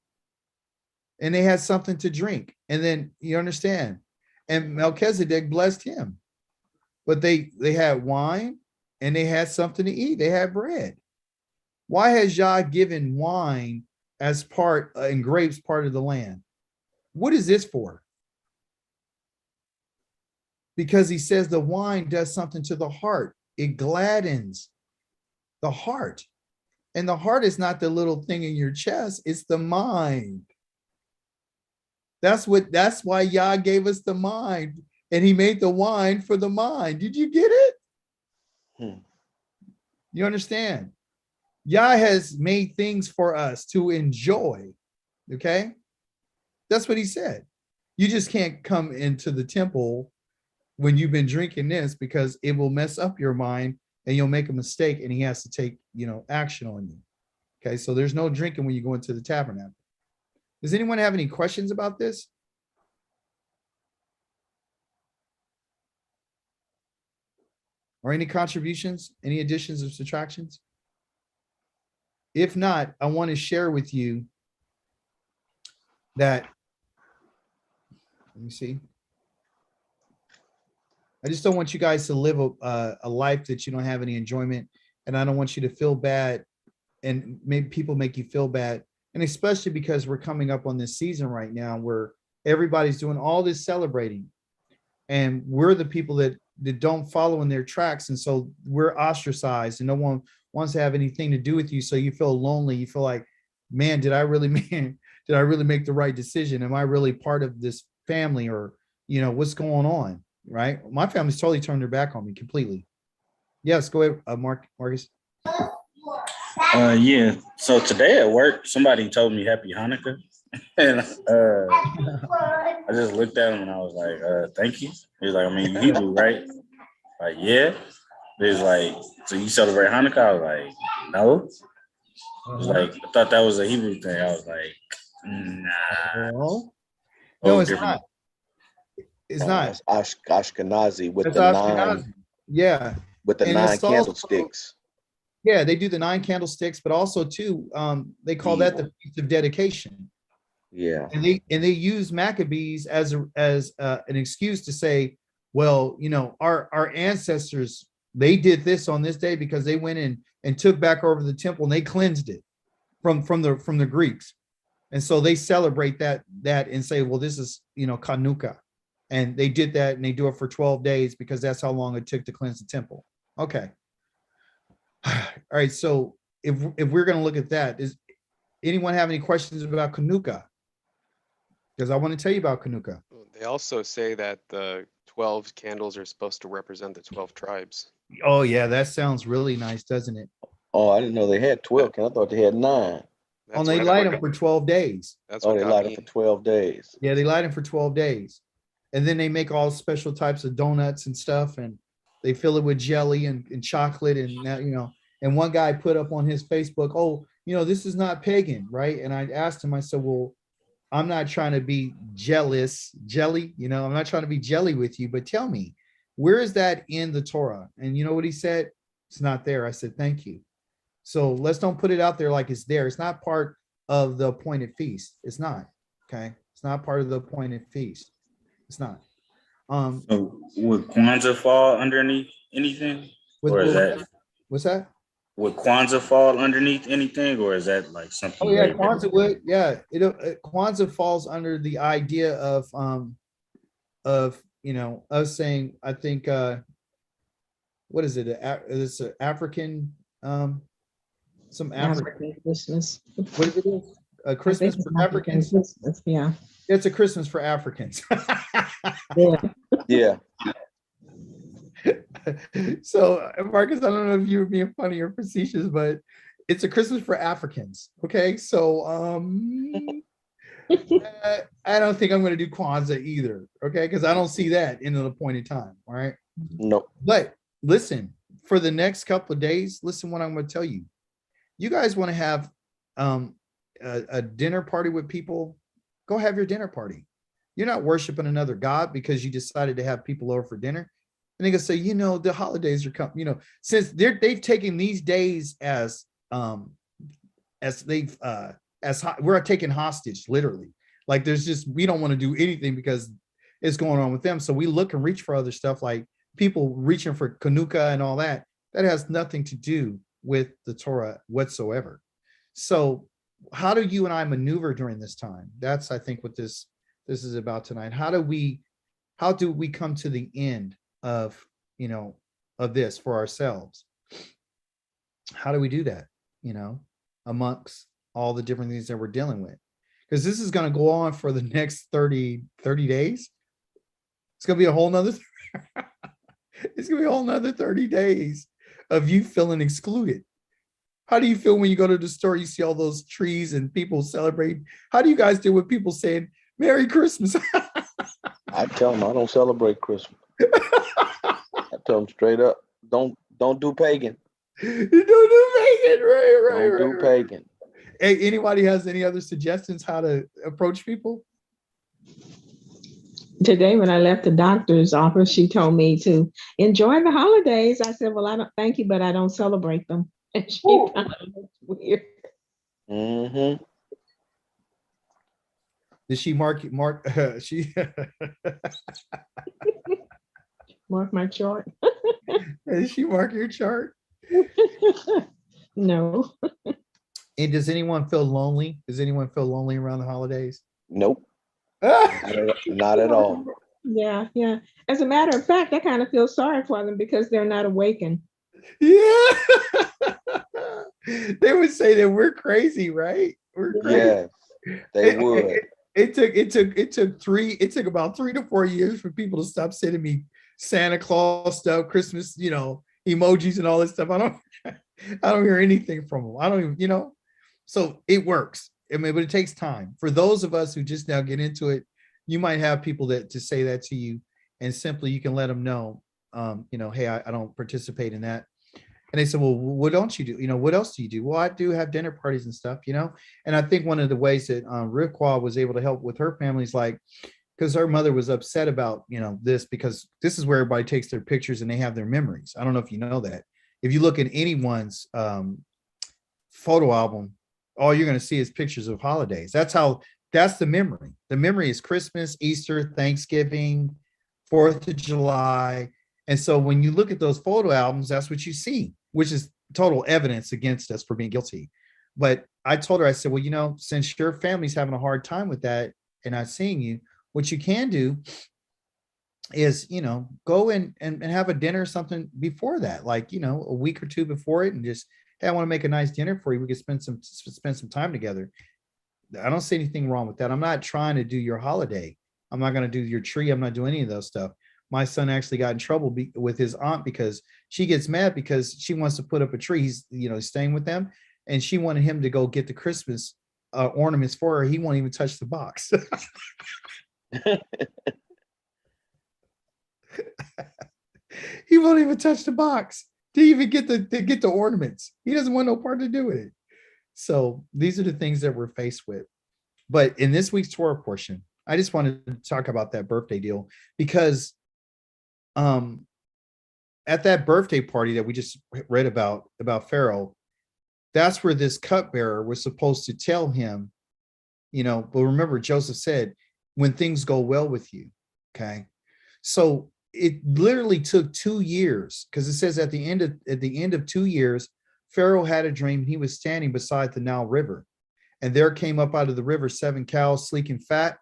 [SPEAKER 1] And they had something to drink. And then you understand. And Melchizedek blessed him. But they had wine and they had something to eat. They had bread. Why has Yah given wine as part and grapes part of the land? What is this for? Because he says the wine does something to the heart. It gladdens the heart. And the heart is not the little thing in your chest, it's the mind. That's why Yah gave us the mind, and he made the wine for the mind. Did you get it? You understand? Yah has made things for us to enjoy. Okay? That's what he said. You just can't come into the temple when you've been drinking this, because it will mess up your mind and you'll make a mistake, and he has to take, action on you. Okay? So there's no drinking when you go into the tabernacle. Does anyone have any questions about this? Or any contributions, any additions or subtractions? If not, I want to share with you that, let me see. I just don't want you guys to live a life that you don't have any enjoyment, and I don't want you to feel bad, and maybe people make you feel bad. And especially because we're coming up on this season right now where everybody's doing all this celebrating, and we're the people that don't follow in their tracks. And so we're ostracized and no one wants to have anything to do with you. So you feel lonely. You feel like, man, did I really make the right decision? Am I really part of this family? Or, what's going on? Right. My family's totally turned their back on me completely. Yes, go ahead, Marcus.
[SPEAKER 5] Yeah. So today at work, somebody told me Happy Hanukkah, and I just looked at him and I was like, "Thank you." He was like, "I mean, you Hebrew, right?" Like, yeah. He was like, "So you celebrate Hanukkah?" I was like, "No." I was like, "I thought that was a Hebrew thing." I was like, "Nah."
[SPEAKER 1] No, it's not. It's not.
[SPEAKER 2] It's Ashkenazi with
[SPEAKER 1] It's
[SPEAKER 2] the
[SPEAKER 1] Ashkenazi.
[SPEAKER 2] nine.
[SPEAKER 1] Yeah.
[SPEAKER 2] With the
[SPEAKER 1] And
[SPEAKER 2] 9
[SPEAKER 1] it's also-
[SPEAKER 2] candlesticks.
[SPEAKER 1] Yeah, they do the 9 candlesticks, but also too, they call that the Feast of Dedication.
[SPEAKER 2] Yeah.
[SPEAKER 1] And they use Maccabees as an excuse to say, well, our ancestors, they did this on this day because they went in and took back over the temple and they cleansed it from the Greeks. And so they celebrate that and say, well, this is, Hanukkah. And they did that, and they do it for 12 days because that's how long it took to cleanse the temple. Okay. All right. So if we're going to look at that, does anyone have any questions about Hanukkah? Because I want to tell you about Hanukkah.
[SPEAKER 3] They also say that the 12 candles are supposed to represent the 12 tribes.
[SPEAKER 1] Oh yeah, that sounds really nice, doesn't it?
[SPEAKER 2] Oh, I didn't know they had 12. I thought they had 9.
[SPEAKER 1] Oh, they light them for 12 days.
[SPEAKER 3] That's
[SPEAKER 2] Oh,
[SPEAKER 3] what
[SPEAKER 2] they
[SPEAKER 3] got
[SPEAKER 2] light
[SPEAKER 3] me.
[SPEAKER 2] it for 12 days.
[SPEAKER 1] Yeah, they light them for 12 days. And then they make all special types of donuts and stuff, and they fill it with jelly and chocolate, and now, and one guy put up on his Facebook, oh, this is not pagan, right? And I asked him, I said, well, I'm not trying to be jelly, I'm not trying to be jelly with you, but tell me, where is that in the Torah? And you know what he said? It's not there. I said, thank you. So let's don't put it out there like it's there. It's not part of the appointed feast. It's not. Okay. It's not part of the appointed feast. It's not.
[SPEAKER 5] So would Kwanzaa fall underneath anything? Or is that
[SPEAKER 1] What's that?
[SPEAKER 5] would Kwanzaa fall underneath anything, or is that like something?
[SPEAKER 1] Oh yeah,
[SPEAKER 5] way different?
[SPEAKER 1] Kwanzaa would. Yeah, Kwanzaa falls under the idea of us saying, I think what is it? It's an African some African.
[SPEAKER 4] African Christmas.
[SPEAKER 1] What is it? A
[SPEAKER 4] I
[SPEAKER 1] Christmas
[SPEAKER 4] think it's
[SPEAKER 1] for
[SPEAKER 4] African
[SPEAKER 1] Africans.
[SPEAKER 4] Christmas, yeah.
[SPEAKER 1] It's a Christmas for Africans.
[SPEAKER 4] Yeah.
[SPEAKER 2] Yeah.
[SPEAKER 1] So Marcus, I don't know if you were being funny or facetious, but it's a Christmas for Africans. Okay, so I don't think I'm going to do Kwanzaa either. Okay, because I don't see that in an appointed time. All right.
[SPEAKER 2] Nope.
[SPEAKER 1] But listen, for the next couple of days, listen what I'm going to tell you. You guys want to have a dinner party with people, go have your dinner party. You're not worshiping another God because you decided to have people over for dinner. And they can say, the holidays are coming, since they've taken these days as we're taking hostage, literally. Like we don't want to do anything because it's going on with them. So we look and reach for other stuff, like people reaching for Hanukkah and all that. That has nothing to do with the Torah whatsoever. So how do you and I maneuver during this time? That's, I think, what this is about tonight. How do we come to the end of this for ourselves? How do we do that, amongst all the different things that we're dealing with? Because this is going to go on for the next 30 days. It's going to be a whole nother it's going to be a whole nother 30 days of you feeling excluded. How do you feel when you go to the store, you see all those trees and people celebrate? How do you guys deal with people saying Merry Christmas?
[SPEAKER 2] I tell them I don't celebrate Christmas. I tell them straight up, don't do pagan.
[SPEAKER 1] You don't do pagan, right.
[SPEAKER 2] Don't do pagan.
[SPEAKER 1] Hey, anybody has any other suggestions how to approach people?
[SPEAKER 4] Today, when I left the doctor's office, she told me to enjoy the holidays. I said, well, I don't, thank you, but I don't celebrate them. And she kind of looked weird.
[SPEAKER 2] Mm-hmm.
[SPEAKER 1] Did she mark she
[SPEAKER 4] Mark my chart.
[SPEAKER 1] did she mark your chart?
[SPEAKER 4] No.
[SPEAKER 1] And does anyone feel lonely? Does anyone feel lonely around the holidays?
[SPEAKER 2] Nope. Not at all.
[SPEAKER 4] Yeah. As a matter of fact, I kind of feel sorry for them because they're not awakened.
[SPEAKER 1] Yeah. They would say that we're crazy, right? We're crazy.
[SPEAKER 2] Yeah, they would.
[SPEAKER 1] It took about 3 to 4 years for people to stop sending me Santa Claus stuff, Christmas, emojis and all this stuff. I don't hear anything from them. I don't even, so it works. I mean, but it takes time. For those of us who just now get into it, you might have people to say that to you, and simply you can let them know, hey, I don't participate in that. And they said, well, what don't you do? What else do you do? Well, I do have dinner parties and stuff, And I think one of the ways that Rikwa was able to help with her family is because her mother was upset about, this, because this is where everybody takes their pictures and they have their memories. I don't know if you know that. If you look at anyone's photo album, all you're going to see is pictures of holidays. That's the memory. The memory is Christmas, Easter, Thanksgiving, 4th of July. And so when you look at those photo albums, that's what you see, which is total evidence against us for being guilty. But I told her, I said, well, since your family's having a hard time with that and not seeing you, what you can do is, go and have a dinner or something before that, a week or two before it, and just, hey, I want to make a nice dinner for you. We could spend some time together. I don't see anything wrong with that. I'm not trying to do your holiday. I'm not going to do your tree. I'm not doing any of those stuff. My son actually got in trouble with his aunt because she gets mad because she wants to put up a tree. He's, staying with them, and she wanted him to go get the Christmas ornaments for her. He won't even touch the box. He won't even touch the box to even get the ornaments. He doesn't want no part to do with it. So these are the things that we're faced with. But in this week's Torah portion, I just wanted to talk about that birthday deal, because at that birthday party that we just read about Pharaoh, that's where this cupbearer was supposed to tell him, but remember, Joseph said, when things go well with you. Okay. So it literally took 2 years, because it says at the end of 2 years, Pharaoh had a dream. He was standing beside the Nile River, and there came up out of the river 7 cows, sleek and fat,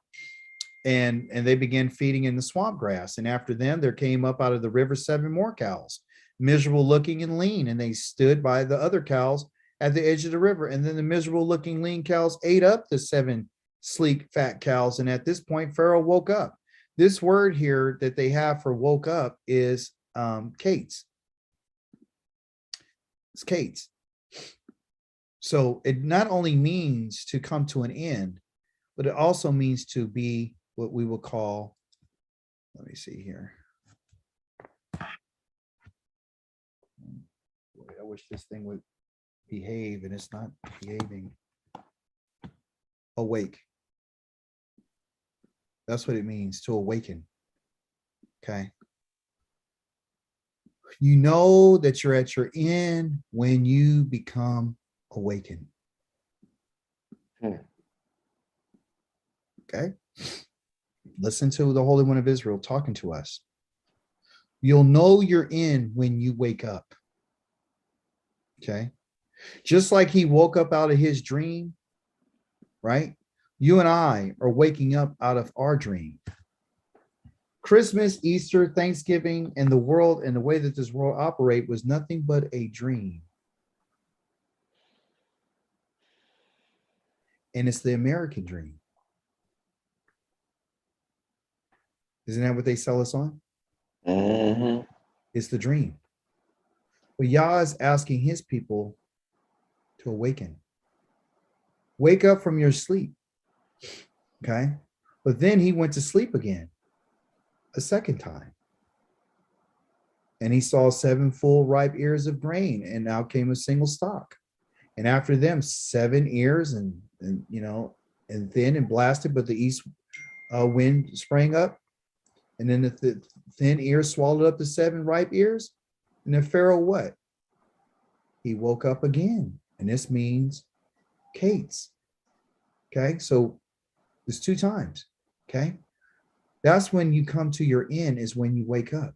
[SPEAKER 1] and they began feeding in the swamp grass. And after them, there came up out of the river 7 more cows, miserable looking and lean, and they stood by the other cows at the edge of the river. And then the miserable looking lean cows ate up the 7 sleek fat cows. And at this point, Pharaoh woke up. This word here that they have for woke up is Kates. It's Kates. So it not only means to come to an end, but it also means to be what we will call, let me see here. Boy, I wish this thing would behave, and it's not behaving. Awake. That's what it means, to awaken. Okay. You know that you're at your end when you become awakened. Okay. Listen to the Holy One of Israel talking to us. You'll know you're in when you wake up. Okay. Just like he woke up out of his dream, right? You and I are waking up out of our dream. Christmas, Easter, Thanksgiving, and the world and the way that this world operates was nothing but a dream. And it's the American dream. Isn't that what they sell us on?
[SPEAKER 2] Mm-hmm.
[SPEAKER 1] It's the dream. But Yah is asking his people to awaken. Wake up from your sleep. Okay. But then he went to sleep again a second time. And he saw 7 full ripe ears of grain, and now came a single stalk. And after them, 7 ears and thin and blasted, but the east wind sprang up. And then the thin ears swallowed up the 7 ripe ears. And then Pharaoh, what? He woke up again. And this means Kates. Okay, so it's 2 times. Okay, that's when you come to your end, is when you wake up.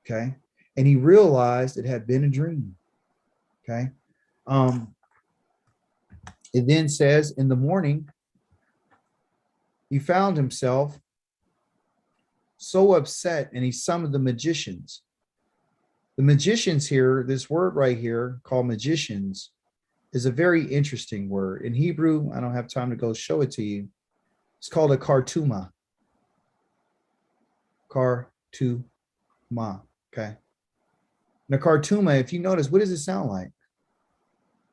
[SPEAKER 1] Okay, and he realized it had been a dream. Okay, it then says in the morning, he found himself so upset, and he summoned the magicians. The magicians here, this word right here called magicians, is a very interesting word. In Hebrew, I don't have time to go show it to you. It's called a kartuma. Kartuma. Okay. Now, kartuma, if you notice, what does it sound like?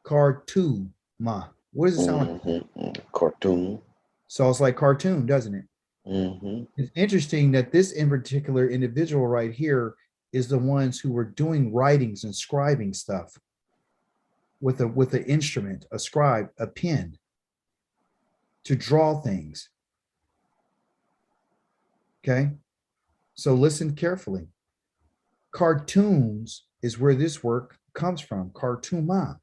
[SPEAKER 1] Kartuma. What does it sound like?
[SPEAKER 2] Cartoon.
[SPEAKER 1] So it's like cartoon, doesn't it?
[SPEAKER 2] Mm-hmm.
[SPEAKER 1] It's interesting that this in particular individual right here is the ones who were doing writings and scribing stuff with an instrument, a scribe, a pen, to draw things. Okay, so listen carefully. Cartoons is where this work comes from. Kartuma.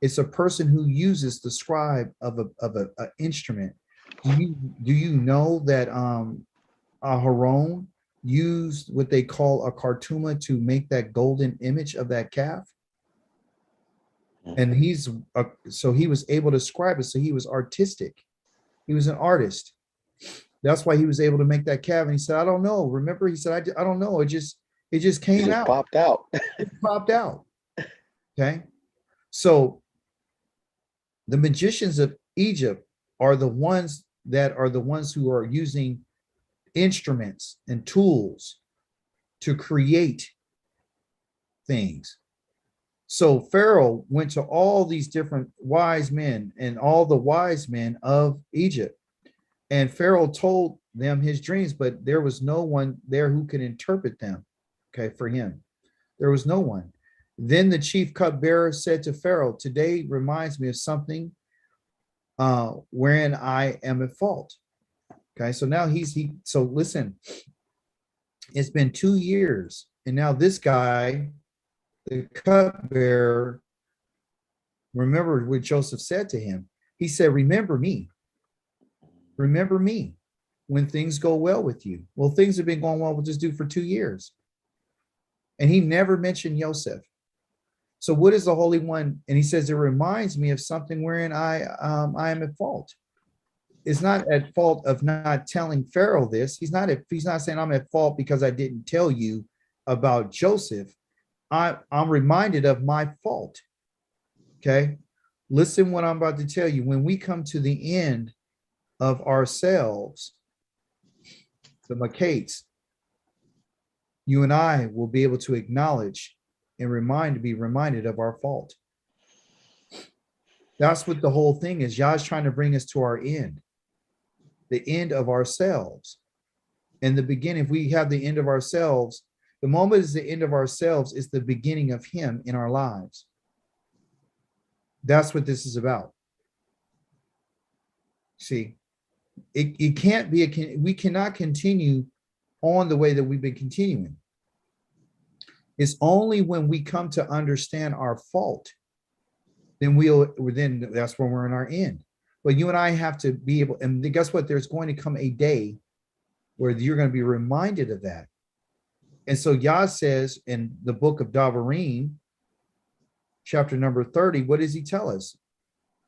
[SPEAKER 1] It's a person who uses the scribe of a instrument. Do you know that Aharon used what they call a kartuma to make that golden image of that calf? And so he was able to scribe it. So he was artistic. He was an artist. That's why he was able to make that calf. And he said, I don't know. Remember, he said, I don't know. It just came out.
[SPEAKER 2] Popped out.
[SPEAKER 1] It popped out. Okay. So the magicians of Egypt are the ones who are using instruments and tools to create things. So Pharaoh went to all these different wise men and all the wise men of Egypt. And Pharaoh told them his dreams, but there was no one there who could interpret them. Okay, for him. There was no one. Then the chief cupbearer said to Pharaoh, today reminds me of something wherein I am at fault. Okay, so now so listen, it's been 2 years, and now this guy, the cupbearer, Remember what Joseph said to him. He said, remember me. Remember me when things go well with you. Well, things have been going well with this dude for 2 years. And he never mentioned Joseph. So what is the Holy One? And he says, it reminds me of something wherein I am at fault. It's not at fault of not telling Pharaoh this. He's not saying I'm at fault because I didn't tell you about Joseph. I'm reminded of my fault. Okay. Listen what I'm about to tell you. When we come to the end of ourselves, the Makates, you and I will be able to acknowledge and be reminded of our fault. That's what the whole thing is. Yah's trying to bring us to our end, the end of ourselves. In the beginning, if we have the end of ourselves, the moment is the end of ourselves is the beginning of him in our lives. That's what this is about. See, it can't be, we cannot continue on the way that we've been continuing. It's only when we come to understand our fault, then that's when we're in our end. But you and I have to be able, and guess what? There's going to come a day where you're going to be reminded of that. And so Yah says in the book of Davarim, chapter number 30, what does he tell us?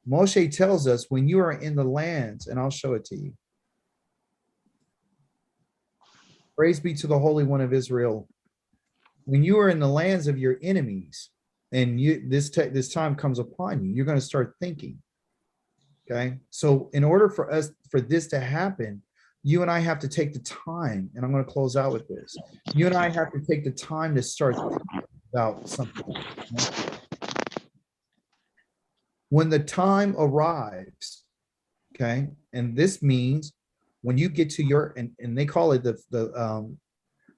[SPEAKER 1] Moshe tells us when you are in the lands, and I'll show it to you. Praise be to the Holy One of Israel. When you are in the lands of your enemies, and this time comes upon you, you're going to start thinking. Okay. So in order for this to happen, you and I have to take the time, and I'm going to close out with this. You and I have to take the time to start thinking about something. When the time arrives, okay, and this means when you get to your, and they call it the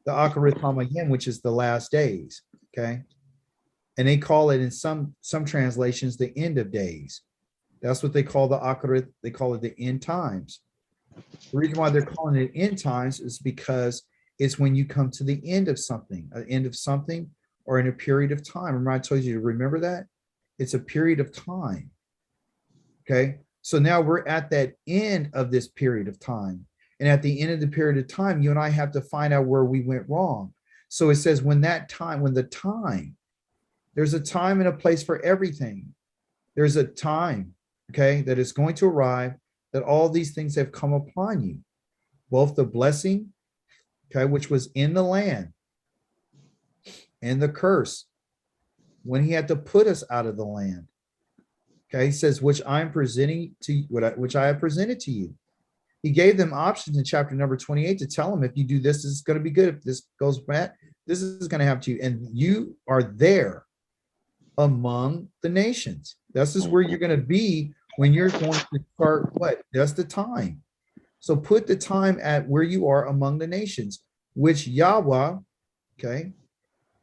[SPEAKER 1] Acharith Hamayim, which is the last days, okay, and they call it in some translations the end of days. That's what they call the Acharith. They call it the end times. The reason why they're calling it end times is because it's when you come to the end of something, or in a period of time. Remember I told you to remember that? It's a period of time. Okay. So now we're at that end of this period of time. And at the end of the period of time, you and I have to find out where we went wrong. So it says there's a time and a place for everything. There's a time, okay, that is going to arrive, that all these things have come upon you, both the blessing, okay, which was in the land, and the curse when he had to put us out of the land. Okay, he says, which I am presenting to you, which I have presented to you. He gave them options in chapter number 28 to tell them, if you do this, this is going to be good. If this goes bad, this is going to happen to you. And you are there among the nations. This is where you're going to be when you're going to start what? That's the time. So put the time at where you are among the nations, which Yahweh, okay,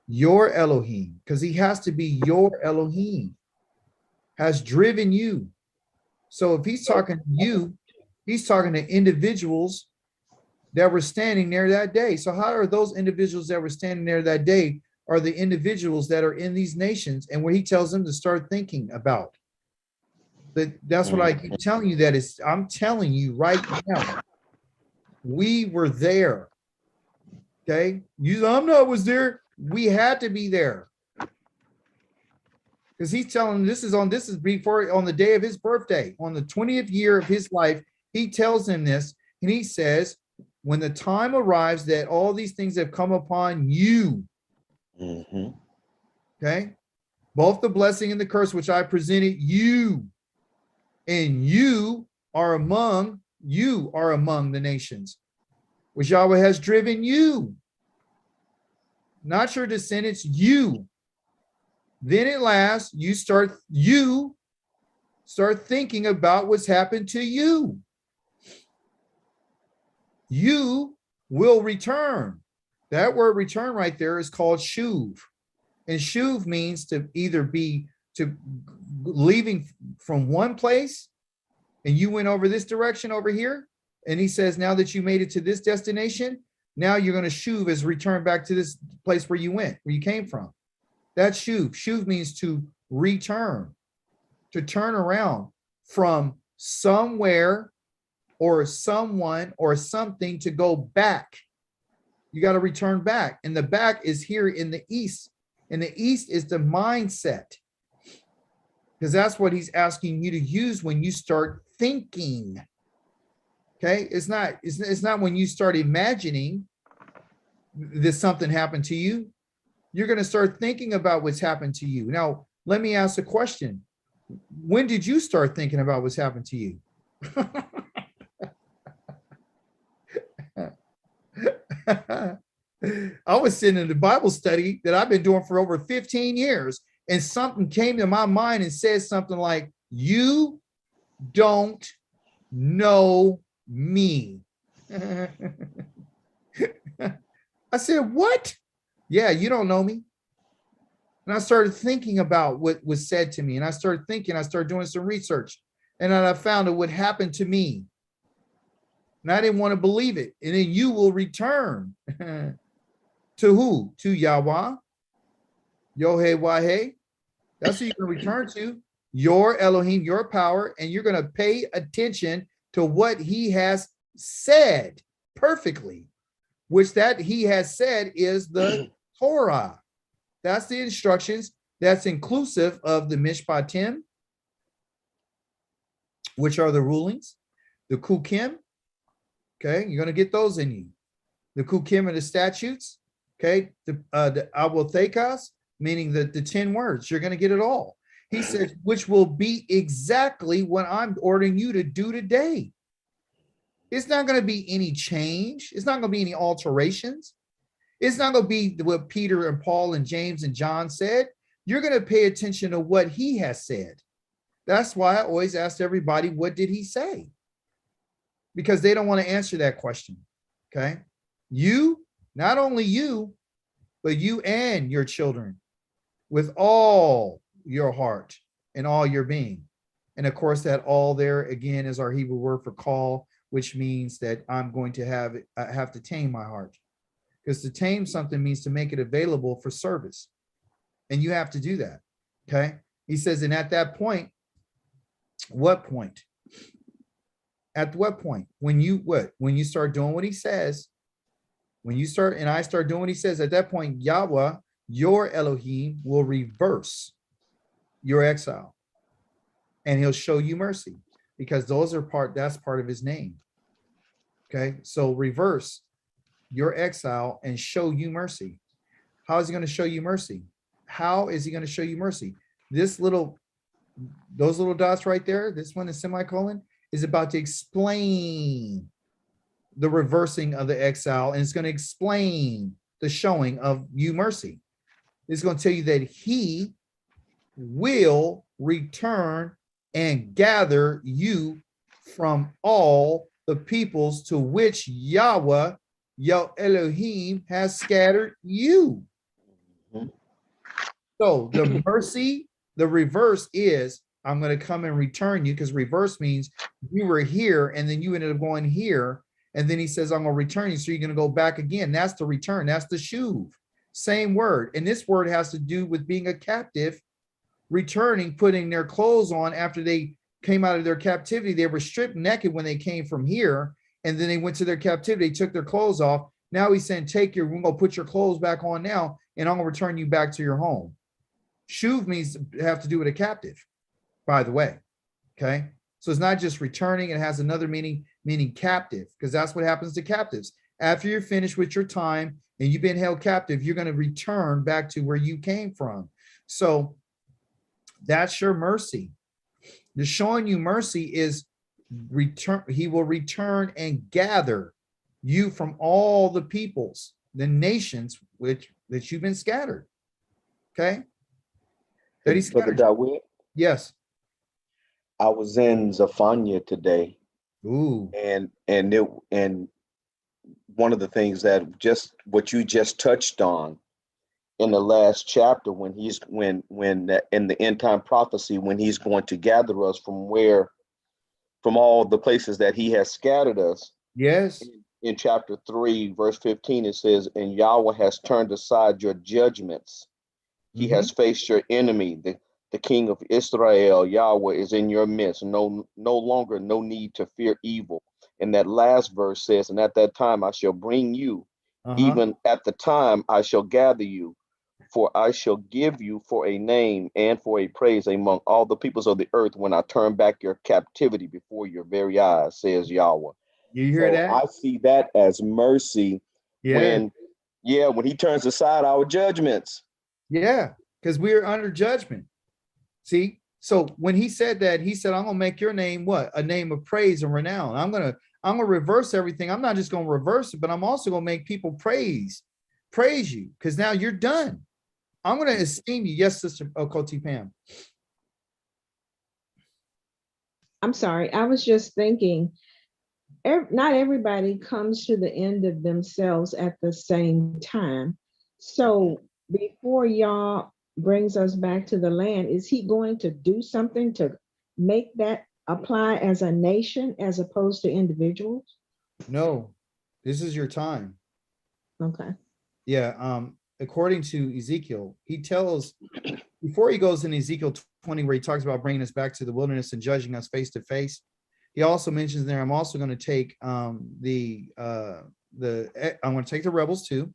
[SPEAKER 1] your Elohim, because he has to be your Elohim, has driven you. So if he's talking to you, he's talking to individuals that were standing there that day. So how are those individuals that were standing there that day are the individuals that are in these nations, and where he tells them to start thinking about? That's what I keep telling you. I'm telling you right now, we were there. Okay. I'm not was there. We had to be there. Because he's telling them this is before, on the day of his birthday, on the 20th year of his life, he tells them this, and he says, when the time arrives that all these things have come upon you, okay, both the blessing and the curse which I presented you, and you are among the nations, which Yahweh has driven you, not your descendants, you. Then at last you start thinking about what's happened to you. You will return. That word return right there is called shuv. And shuv means to either be leaving from one place, and you went over this direction over here. And he says, now that you made it to this destination, now you're going to shuv as return back to this place where you went, where you came from. That's shuv. Shuv means to return. to turn around from somewhere or someone or something to go back. You got to return back. And the back is here in the east. And the east is the mindset. Because that's what he's asking you to use when you start thinking. Okay, it's not when you start imagining that something happened to you. You're going to start thinking about what's happened to you. Now, let me ask a question. When did you start thinking about what's happened to you? I was sitting in the Bible study that I've been doing for over 15 years, and something came to my mind and said something like, "You don't know me." I said, "What?" "Yeah, you don't know me." And I started thinking about what was said to me, and I started doing some research, and then I found out what happened to me. And I didn't want to believe it. And then you will return to who? To Yahweh, Yohe Wahe. That's who you're going to return to. Your Elohim, your power, and you're going to pay attention to what he has said perfectly, which that he has said is the Torah. That's the instructions. That's inclusive of the Mishpatim, which are the rulings, the Kukim. Okay, you're going to get those in you. The Kukim are the statutes. Okay, the Awothekas, meaning the 10 words. You're going to get it all. He says, which will be exactly what I'm ordering you to do today. It's not going to be any change. It's not going to be any alterations. It's not going to be what Peter and Paul and James and John said. You're going to pay attention to what he has said. That's why I always ask everybody, what did he say? Because they don't want to answer that question. Okay. You, not only you, but you and your children with all your heart and all your being. And of course, that all there again is our Hebrew word for call, which means that I'm going to have to tame my heart. Because to tame something means to make it available for service. And you have to do that. Okay. He says, and at that point, what point? At what point? When you start doing what he says, and I start doing what he says, at that point, Yahweh, your Elohim, will reverse your exile. And he'll show you mercy, because that's part of his name. Okay. So reverse your exile and show you mercy. How is he going to show you mercy? How is he going to show you mercy? Those little dots right there, this one is semicolon, is about to explain the reversing of the exile, and it's going to explain the showing of you mercy. It's going to tell you that he will return and gather you from all the peoples to which Yahweh, your Elohim, has scattered you. So the mercy, the reverse is, I'm going to come and return you, because reverse means you were here and then you ended up going here. And then he says, I'm going to return you. So you're going to go back again. That's the return. That's the shuv. Same word. And this word has to do with being a captive, returning, putting their clothes on after they came out of their captivity. They were stripped naked when they came from here. And then they went to their captivity, took their clothes off. Now he's saying, we're going to put your clothes back on now, and I'm going to return you back to your home. Shuv means to have to do with a captive, by the way. Okay. So it's not just returning. It has another meaning captive, because that's what happens to captives. After you're finished with your time and you've been held captive, you're going to return back to where you came from. So that's your mercy. The showing you mercy is return. He will return and gather you from all the peoples, the nations that you've been scattered. Okay. That he scattered.
[SPEAKER 2] Brother Dawid,
[SPEAKER 1] yes.
[SPEAKER 2] I was in Zephaniah today.
[SPEAKER 1] Ooh.
[SPEAKER 2] And one of the things that what you just touched on in the last chapter, when in the end time prophecy, when he's going to gather us from all the places that he has scattered us.
[SPEAKER 1] Yes.
[SPEAKER 2] In chapter 3, verse 15, it says, and Yahweh has turned aside your judgments. He has faced your enemy, the King of Israel, Yahweh, is in your midst. No longer no need to fear evil. And that last verse says, and at that time I shall bring you, even at the time I shall gather you, for I shall give you for a name and for a praise among all the peoples of the earth when I turn back your captivity before your very eyes, says Yahweh.
[SPEAKER 1] You hear
[SPEAKER 2] So
[SPEAKER 1] that?
[SPEAKER 2] I see that as mercy
[SPEAKER 1] Yeah.
[SPEAKER 2] when he turns aside our judgments.
[SPEAKER 1] Yeah, because we're under judgment. See, so when he said that, he said, I'm gonna make your name what? A name of praise and renown. I'm gonna reverse everything. I'm not just gonna reverse it, but I'm also gonna make people praise you, because now you're done. I'm gonna esteem you. Yes, Sister Koti Pam.
[SPEAKER 4] I'm sorry. I was just thinking, not everybody comes to the end of themselves at the same time. So before Yah brings us back to the land, is he going to do something to make that apply as a nation as opposed to individuals?
[SPEAKER 1] No, this is your time.
[SPEAKER 4] Okay.
[SPEAKER 1] Yeah. According to Ezekiel, he tells, before he goes in Ezekiel 20, where he talks about bringing us back to the wilderness and judging us face to face, he also mentions there, I'm also going to take I'm going to take the rebels too.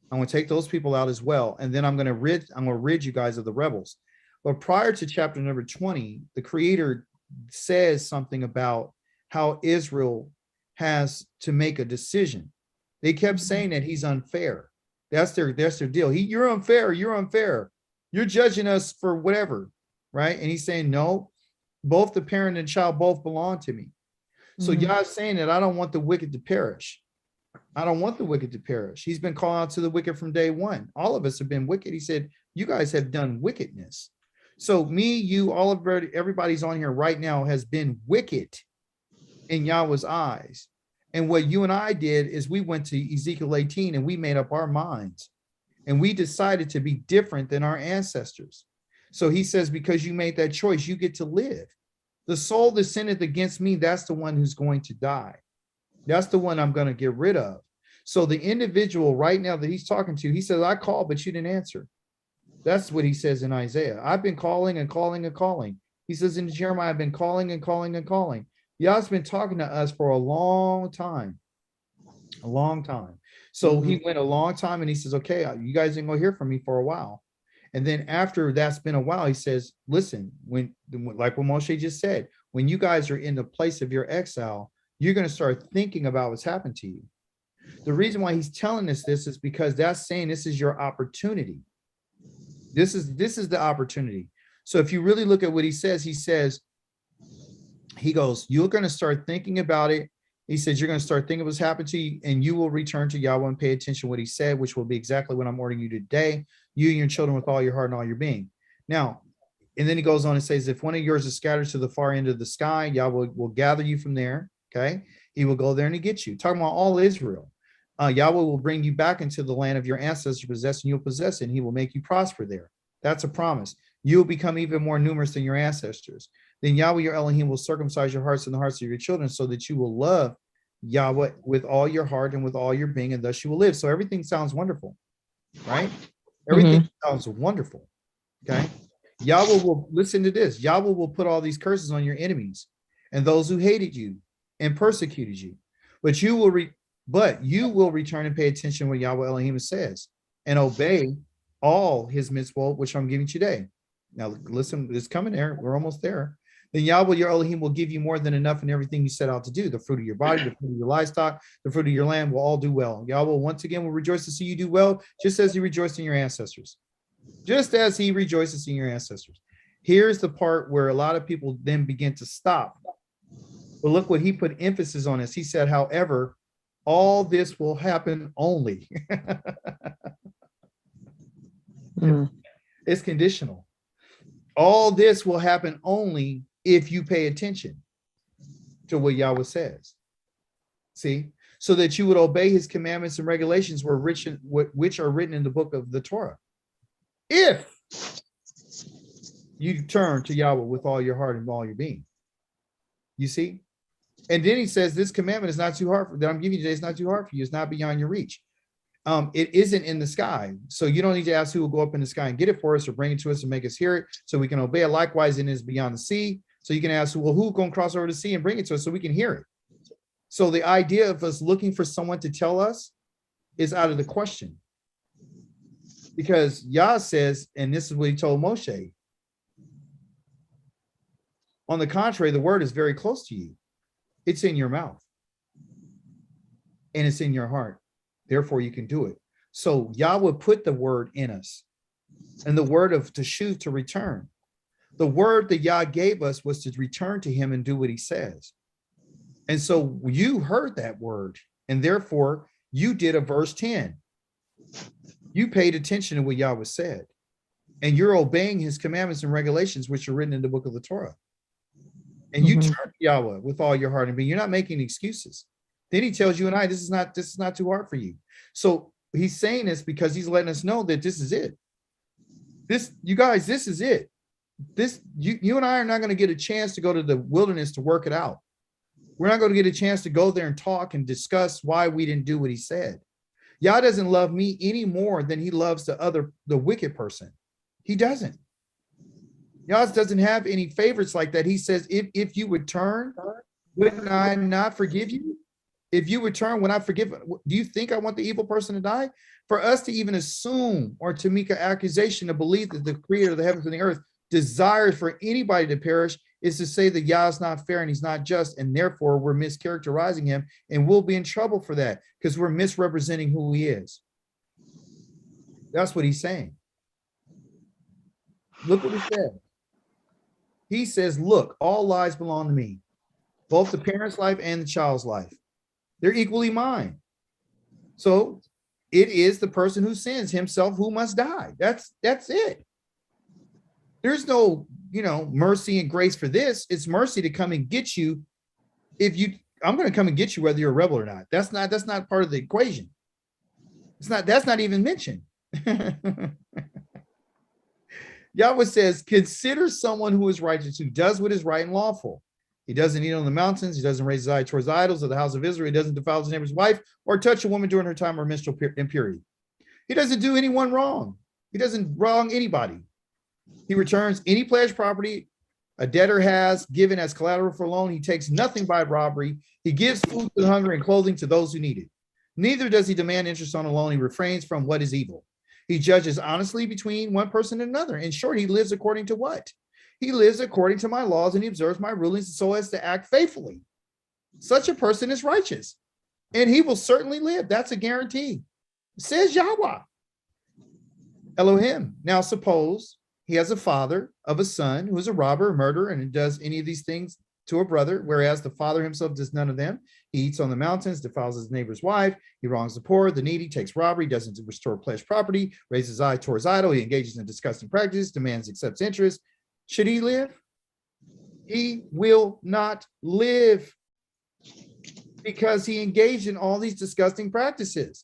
[SPEAKER 1] I'm going to take those people out as well. And then I'm going to rid you guys of the rebels. But prior to chapter number 20, the creator says something about how Israel has to make a decision. They kept saying that he's unfair. That's their deal. You're unfair. You're unfair. You're judging us for whatever, right? And he's saying, no, both the parent and child both belong to me. So Yah's saying that I don't want the wicked to perish. I don't want the wicked to perish. He's been calling out to the wicked from day one. All of us have been wicked. He said, you guys have done wickedness. So me, you, all of everybody's on here right now has been wicked in Yahweh's eyes. And what you and I did is we went to Ezekiel 18 and we made up our minds and we decided to be different than our ancestors. So he says, because you made that choice, you get to live. The soul that sinneth against me, that's the one who's going to die. That's the one I'm going to get rid of. So the individual right now that he's talking to, he says, I called, but you didn't answer. That's what he says in Isaiah. I've been calling and calling and calling. He says in Jeremiah, I've been calling and calling and calling. Yah's been talking to us for a long time. A long time. So he went a long time and he says, okay, you guys ain't gonna hear from me for a while. And then after that's been a while, he says, listen, like what Moshe just said, when you guys are in the place of your exile, you're going to start thinking about what's happened to you. The reason why he's telling us this is because that's saying this is your opportunity. This is the opportunity. So if you really look at what he says, he goes, you're going to start thinking about it. He says, you're going to start thinking what's happened to you, and you will return to Yahweh and pay attention to what he said, which will be exactly what I'm ordering you today, you and your children with all your heart and all your being. Now, and then he goes on and says, if one of yours is scattered to the far end of the sky, Yahweh will gather you from there. Okay. He will go there and get you. Talking about all Israel. Yahweh will bring you back into the land of your ancestors possessed, and you'll possess it, and he will make you prosper there. That's a promise. You'll become even more numerous than your ancestors. Then Yahweh, your Elohim, will circumcise your hearts and the hearts of your children so that you will love Yahweh with all your heart and with all your being, and thus you will live. So everything sounds wonderful, right? Everything sounds wonderful, okay? Yahweh will, listen to this, Yahweh will put all these curses on your enemies and those who hated you and persecuted you. But you will return and pay attention to what Yahweh Elohim says and obey all his mitzvot, which I'm giving today. Now listen, it's coming there. We're almost there. Then Yahweh, your Elohim, will give you more than enough in everything you set out to do. The fruit of your body, the fruit of your livestock, the fruit of your land will all do well. Yahweh once again will rejoice to see you do well, just as he rejoiced in your ancestors. Just as he rejoices in your ancestors. Here's the part where a lot of people then begin to stop. But look what he put emphasis on this. He said, however, all this will happen only. It's conditional. All this will happen only if you pay attention to what Yahweh says. See, so that you would obey his commandments and regulations which are written in the book of the Torah. If you turn to Yahweh with all your heart and all your being. You see? And then he says, this commandment is not too hard that I'm giving you today. It's not too hard for you. It's not beyond your reach. It isn't in the sky. So you don't need to ask who will go up in the sky and get it for us or bring it to us and make us hear it so we can obey it. Likewise, it is beyond the sea. So you can ask, well, who going to cross over the sea and bring it to us so we can hear it? So the idea of us looking for someone to tell us is out of the question. Because Yah says, and this is what he told Moshe, on the contrary, the word is very close to you. It's in your mouth and it's in your heart. Therefore, you can do it. So Yah would put the word in us, and the word of teshuv, to return. The word that Yah gave us was to return to him and do what he says. And so you heard that word, and therefore you did a verse 10. You paid attention to what Yah was said, and you're obeying his commandments and regulations, which are written in the book of the Torah. And you turn to Yahweh with all your heart and being. You're not making excuses. Then he tells you and I, this is not too hard for you. So he's saying this because he's letting us know that this is it. You guys, this is it. You and I are not going to get a chance to go to the wilderness to work it out. We're not going to get a chance to go there and talk and discuss why we didn't do what he said. Yah doesn't love me any more than he loves the wicked person. He doesn't. Yah doesn't have any favorites like that. He says, if you would turn, wouldn't I not forgive you? If you return, when I forgive, do you think I want the evil person to die? For us to even assume or to make an accusation to believe that the creator of the heavens and the earth desires for anybody to perish is to say that Yah is not fair and he's not just, and therefore we're mischaracterizing him, and we'll be in trouble for that because we're misrepresenting who he is. That's what he's saying. Look what he said. He says, look, all lives belong to me, both the parent's life and the child's life. They're equally mine. So it is the person who sins himself who must die. That's it. There's no, mercy and grace for this. It's mercy to come and get you. I'm going to come and get you whether you're a rebel or not. That's not part of the equation. That's not even mentioned. Yahweh says, consider someone who is righteous, who does what is right and lawful. He doesn't eat on the mountains. He doesn't raise his eye towards the idols of the house of Israel. He doesn't defile his neighbor's wife or touch a woman during her time of menstrual impurity. He doesn't do anyone wrong. He doesn't wrong anybody. He returns any pledged property a debtor has given as collateral for a loan. He takes nothing by robbery. He gives food to the hungry and clothing to those who need it. Neither does he demand interest on a loan. He refrains from what is evil. He judges honestly between one person and another. In short, he lives according to what? He lives according to my laws and he observes my rulings so as to act faithfully. Such a person is righteous and he will certainly live. That's a guarantee. Says Yahweh. Elohim. Now suppose he has a father of a son who is a robber, a murderer, and does any of these things to a brother, whereas the father himself does none of them. He eats on the mountains, defiles his neighbor's wife, he wrongs the poor, the needy, takes robbery, doesn't restore pledged property, raises his eye towards idol, he engages in disgusting practices, demands, accepts interest. Should he live? He will not live because he engaged in all these disgusting practices.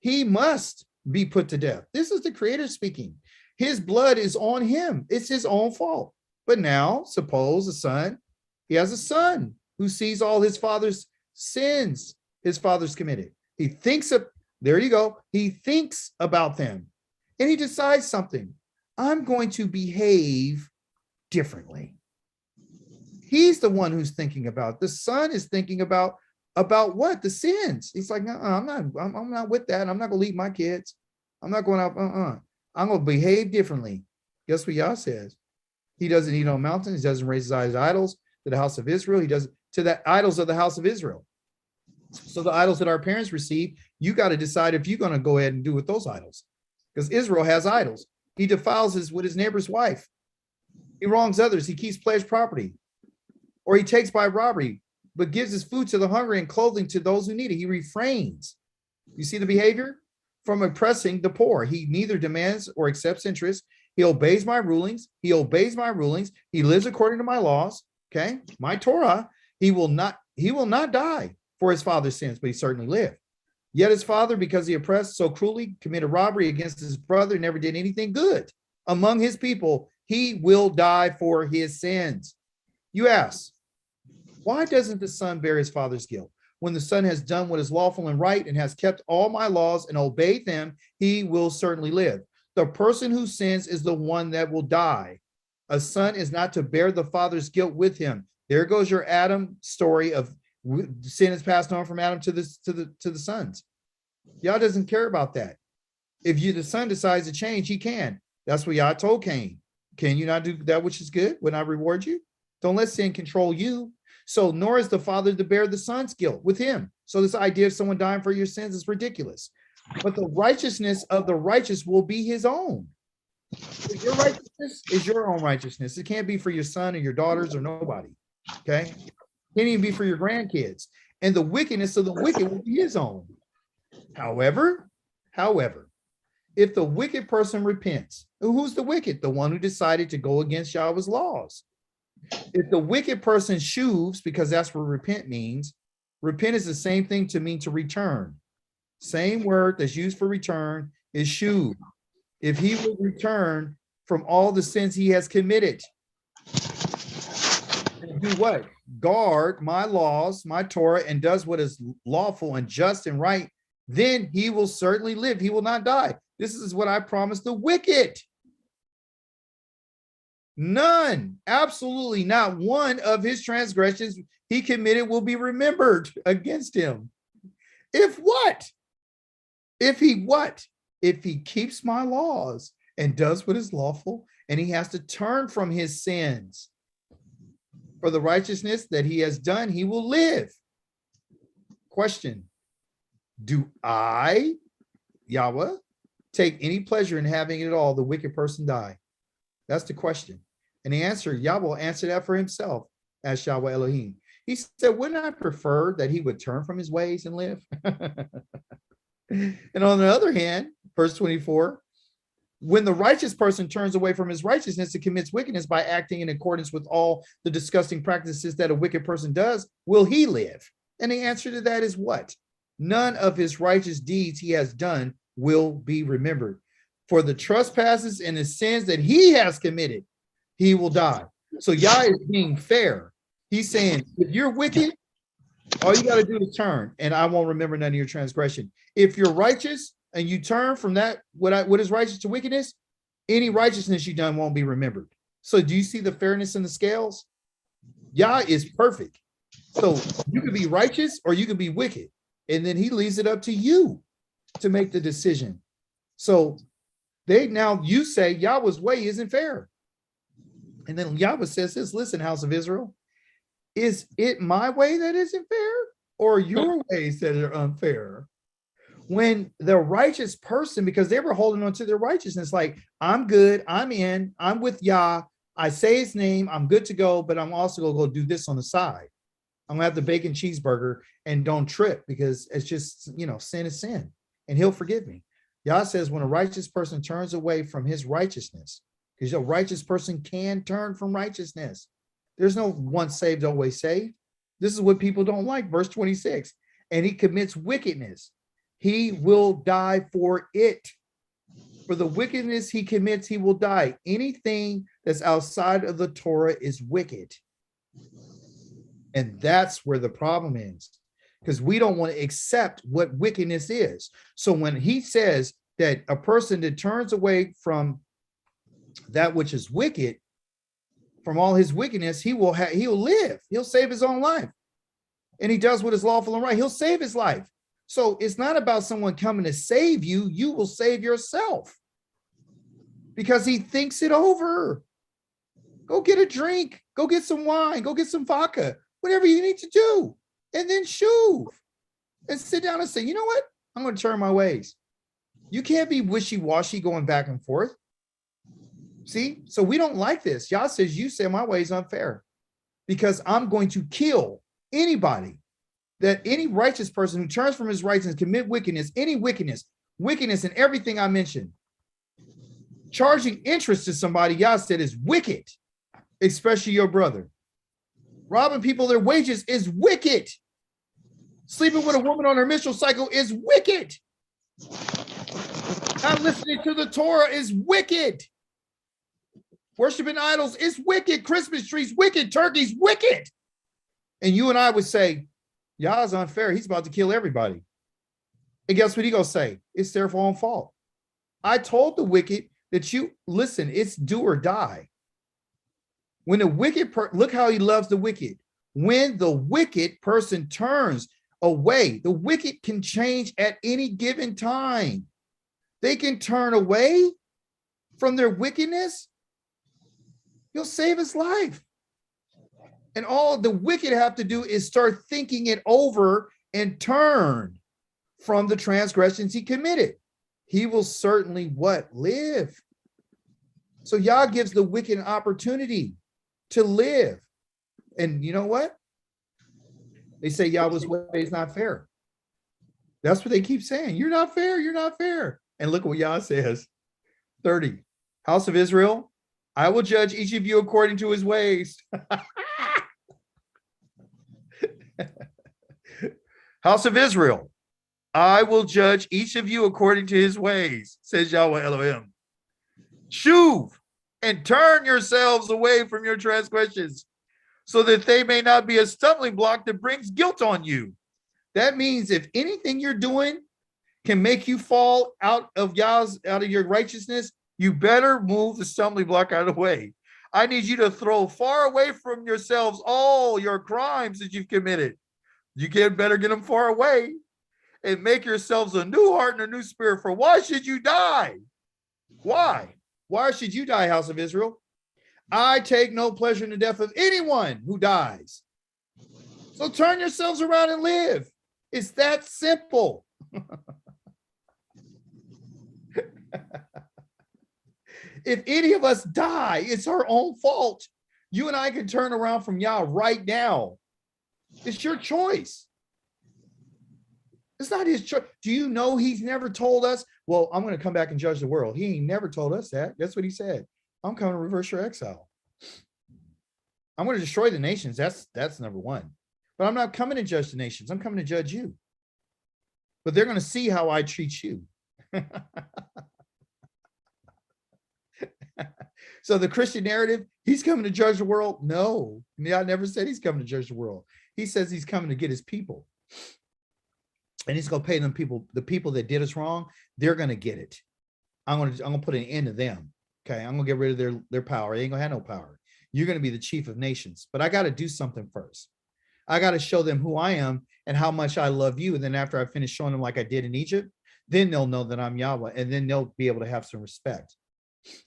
[SPEAKER 1] He must be put to death. This is the Creator speaking. His blood is on him. It's his own fault. But now, suppose he has a son who sees all his father's sins his father's committed. He thinks he thinks about them and he decides something. I'm going to behave differently. He's the one who's thinking about. The son is thinking about what? The sins. He's like, no, I'm not with that. I'm not gonna leave my kids. I'm not going out. I'm gonna behave differently. Guess what Yah says? He doesn't eat on mountains. He doesn't raise his eyes to idols to the house of Israel. He does to the idols of the house of Israel. So the idols that our parents received, you got to decide if you're going to go ahead and do with those idols, because Israel has idols. He defiles with his neighbor's wife. He wrongs others. He keeps pledged property, or he takes by robbery, but gives his food to the hungry and clothing to those who need it. He refrains. You see the behavior? From oppressing the poor. He neither demands or accepts interest. He obeys my rulings. He lives according to my laws. Okay, my Torah. He will not die for his father's sins, but he certainly lived. Yet his father, because he oppressed so cruelly, committed robbery against his brother, never did anything good among his people. He will die for his sins. You ask, why doesn't the son bear his father's guilt? when the son has done what is lawful and right and has kept all my laws and obeyed them, he will certainly live. The person who sins is the one that will die. A son is not to bear the father's guilt with him. There goes your Adam story of sin is passed on from Adam to the sons. Yah doesn't care about that. If the son decides to change, he can. That's what Yah told Cain. Can you not do that which is good when I reward you? Don't let sin control you. So nor is the father to bear the son's guilt with him. So this idea of someone dying for your sins is ridiculous. But the righteousness of the righteous will be his own. So your righteousness is your own righteousness. It can't be for your son or your daughters or nobody. Okay? It can't even be for your grandkids. And the wickedness of the wicked will be his own. However, if the wicked person repents, who's the wicked? The one who decided to go against Yahweh's laws. If the wicked person shuves, because that's what repent means, repent is the same thing to mean to return. Same word that's used for return is shuv. If he will return from all the sins he has committed, and do what? Guard my laws, my Torah, and does what is lawful and just and right, then he will certainly live. He will not die. This is what I promised the wicked. None, absolutely not one of his transgressions he committed will be remembered against him. If what? If he what? If he keeps my laws and does what is lawful, and he has to turn from his sins for the righteousness that he has done, he will live. Question: do I, Yahweh, take any pleasure in having it all the wicked person die? That's the question. And the answer, Yahweh will answer that for himself as Yahweh Elohim. He said, wouldn't I prefer that he would turn from his ways and live? And on the other hand, verse 24, when the righteous person turns away from his righteousness and commits wickedness by acting in accordance with all the disgusting practices that a wicked person does, will he live? And the answer to that is what? None of his righteous deeds he has done will be remembered. For the trespasses and the sins that he has committed, he will die. So Yah is being fair. He's saying, if you're wicked, all you got to do is turn, and I won't remember none of your transgression. If you're righteous and you turn from that, what is righteous to wickedness, any righteousness you've done won't be remembered. So do you see the fairness in the scales? Yah is perfect. So you could be righteous or you could be wicked. And then he leaves it up to you to make the decision. So you say Yahweh's way isn't fair. And then Yahweh says this, listen, house of Israel, is it my way that isn't fair or your ways that are unfair? When the righteous person, because they were holding on to their righteousness, like, I'm good, I'm in, I'm with Yah, I say his name, I'm good to go, but I'm also going to go do this on the side. I'm going to have the bacon cheeseburger and don't trip because it's just, sin is sin and he'll forgive me. Yah says when a righteous person turns away from his righteousness, because a righteous person can turn from righteousness. There's no once saved, always saved. This is what people don't like. Verse 26, and he commits wickedness. He will die for it. For the wickedness he commits, he will die. Anything that's outside of the Torah is wicked. And that's where the problem is, because we don't want to accept what wickedness is. So when he says that a person that turns away from that which is wicked, from all his wickedness, he'll live. He'll save his own life. And he does what is lawful and right. He'll save his life. So it's not about someone coming to save you. You will save yourself because he thinks it over. Go get a drink. Go get some wine. Go get some vodka. Whatever you need to do. And then shuv. And sit down and say, you know what? I'm going to turn my ways. You can't be wishy-washy going back and forth. See? So we don't like this. Yah says, you say my way is unfair because I'm going to kill anybody, that any righteous person who turns from his righteousness, commit wickedness, any wickedness in everything I mentioned. Charging interest to somebody, Yah said, is wicked, especially your brother. Robbing people their wages is wicked. Sleeping with a woman on her menstrual cycle is wicked. Not listening to the Torah is wicked. Worshiping idols is wicked. Christmas trees, wicked. Turkeys, wicked. And you and I would say, Yah's unfair. He's about to kill everybody. And guess what he gonna say? It's their own fault. I told the wicked that you listen, it's do or die. When the wicked look how he loves the wicked. When the wicked person turns away, the wicked can change at any given time. They can turn away from their wickedness. He'll save his life. And all the wicked have to do is start thinking it over and turn from the transgressions he committed. He will certainly what? Live. So Yah gives the wicked an opportunity to live. And you know what? They say Yahweh's way is not fair. That's what they keep saying. You're not fair. You're not fair. And look what Yah says. 30. House of Israel, I will judge each of you according to his ways. House of Israel, I will judge each of you according to his ways, says Yahweh Elohim. Shuv, and turn yourselves away from your transgressions, so that they may not be a stumbling block that brings guilt on you. That means if anything you're doing can make you fall out of your righteousness, you better move the stumbling block out of the way. I need you to throw far away from yourselves all your crimes that you've committed. You better get them far away and make yourselves a new heart and a new spirit. For why should you die? Why? Why should you die, house of Israel? I take no pleasure in the death of anyone who dies. So turn yourselves around and live. It's that simple. If any of us die, it's our own fault. You and I can turn around from Yah right now. It's your choice. It's not his choice. Do you know he's never told us, well, I'm going to come back and judge the world. He ain't never told us that. That's what he said. I'm coming to reverse your exile. I'm going to destroy the nations. That's number one. But I'm not coming to judge the nations. I'm coming to judge you. But they're going to see how I treat you. So the Christian narrative, he's coming to judge the world. No, I never said he's coming to judge the world. He says he's coming to get his people. And he's going to pay them people, the people that did us wrong, they're going to get it. I'm going to put an end to them. Okay, I'm going to get rid of their power. They ain't going to have no power. You're going to be the chief of nations. But I got to do something first. I got to show them who I am and how much I love you. And then after I finish showing them like I did in Egypt, then they'll know that I'm Yahweh. And then they'll be able to have some respect.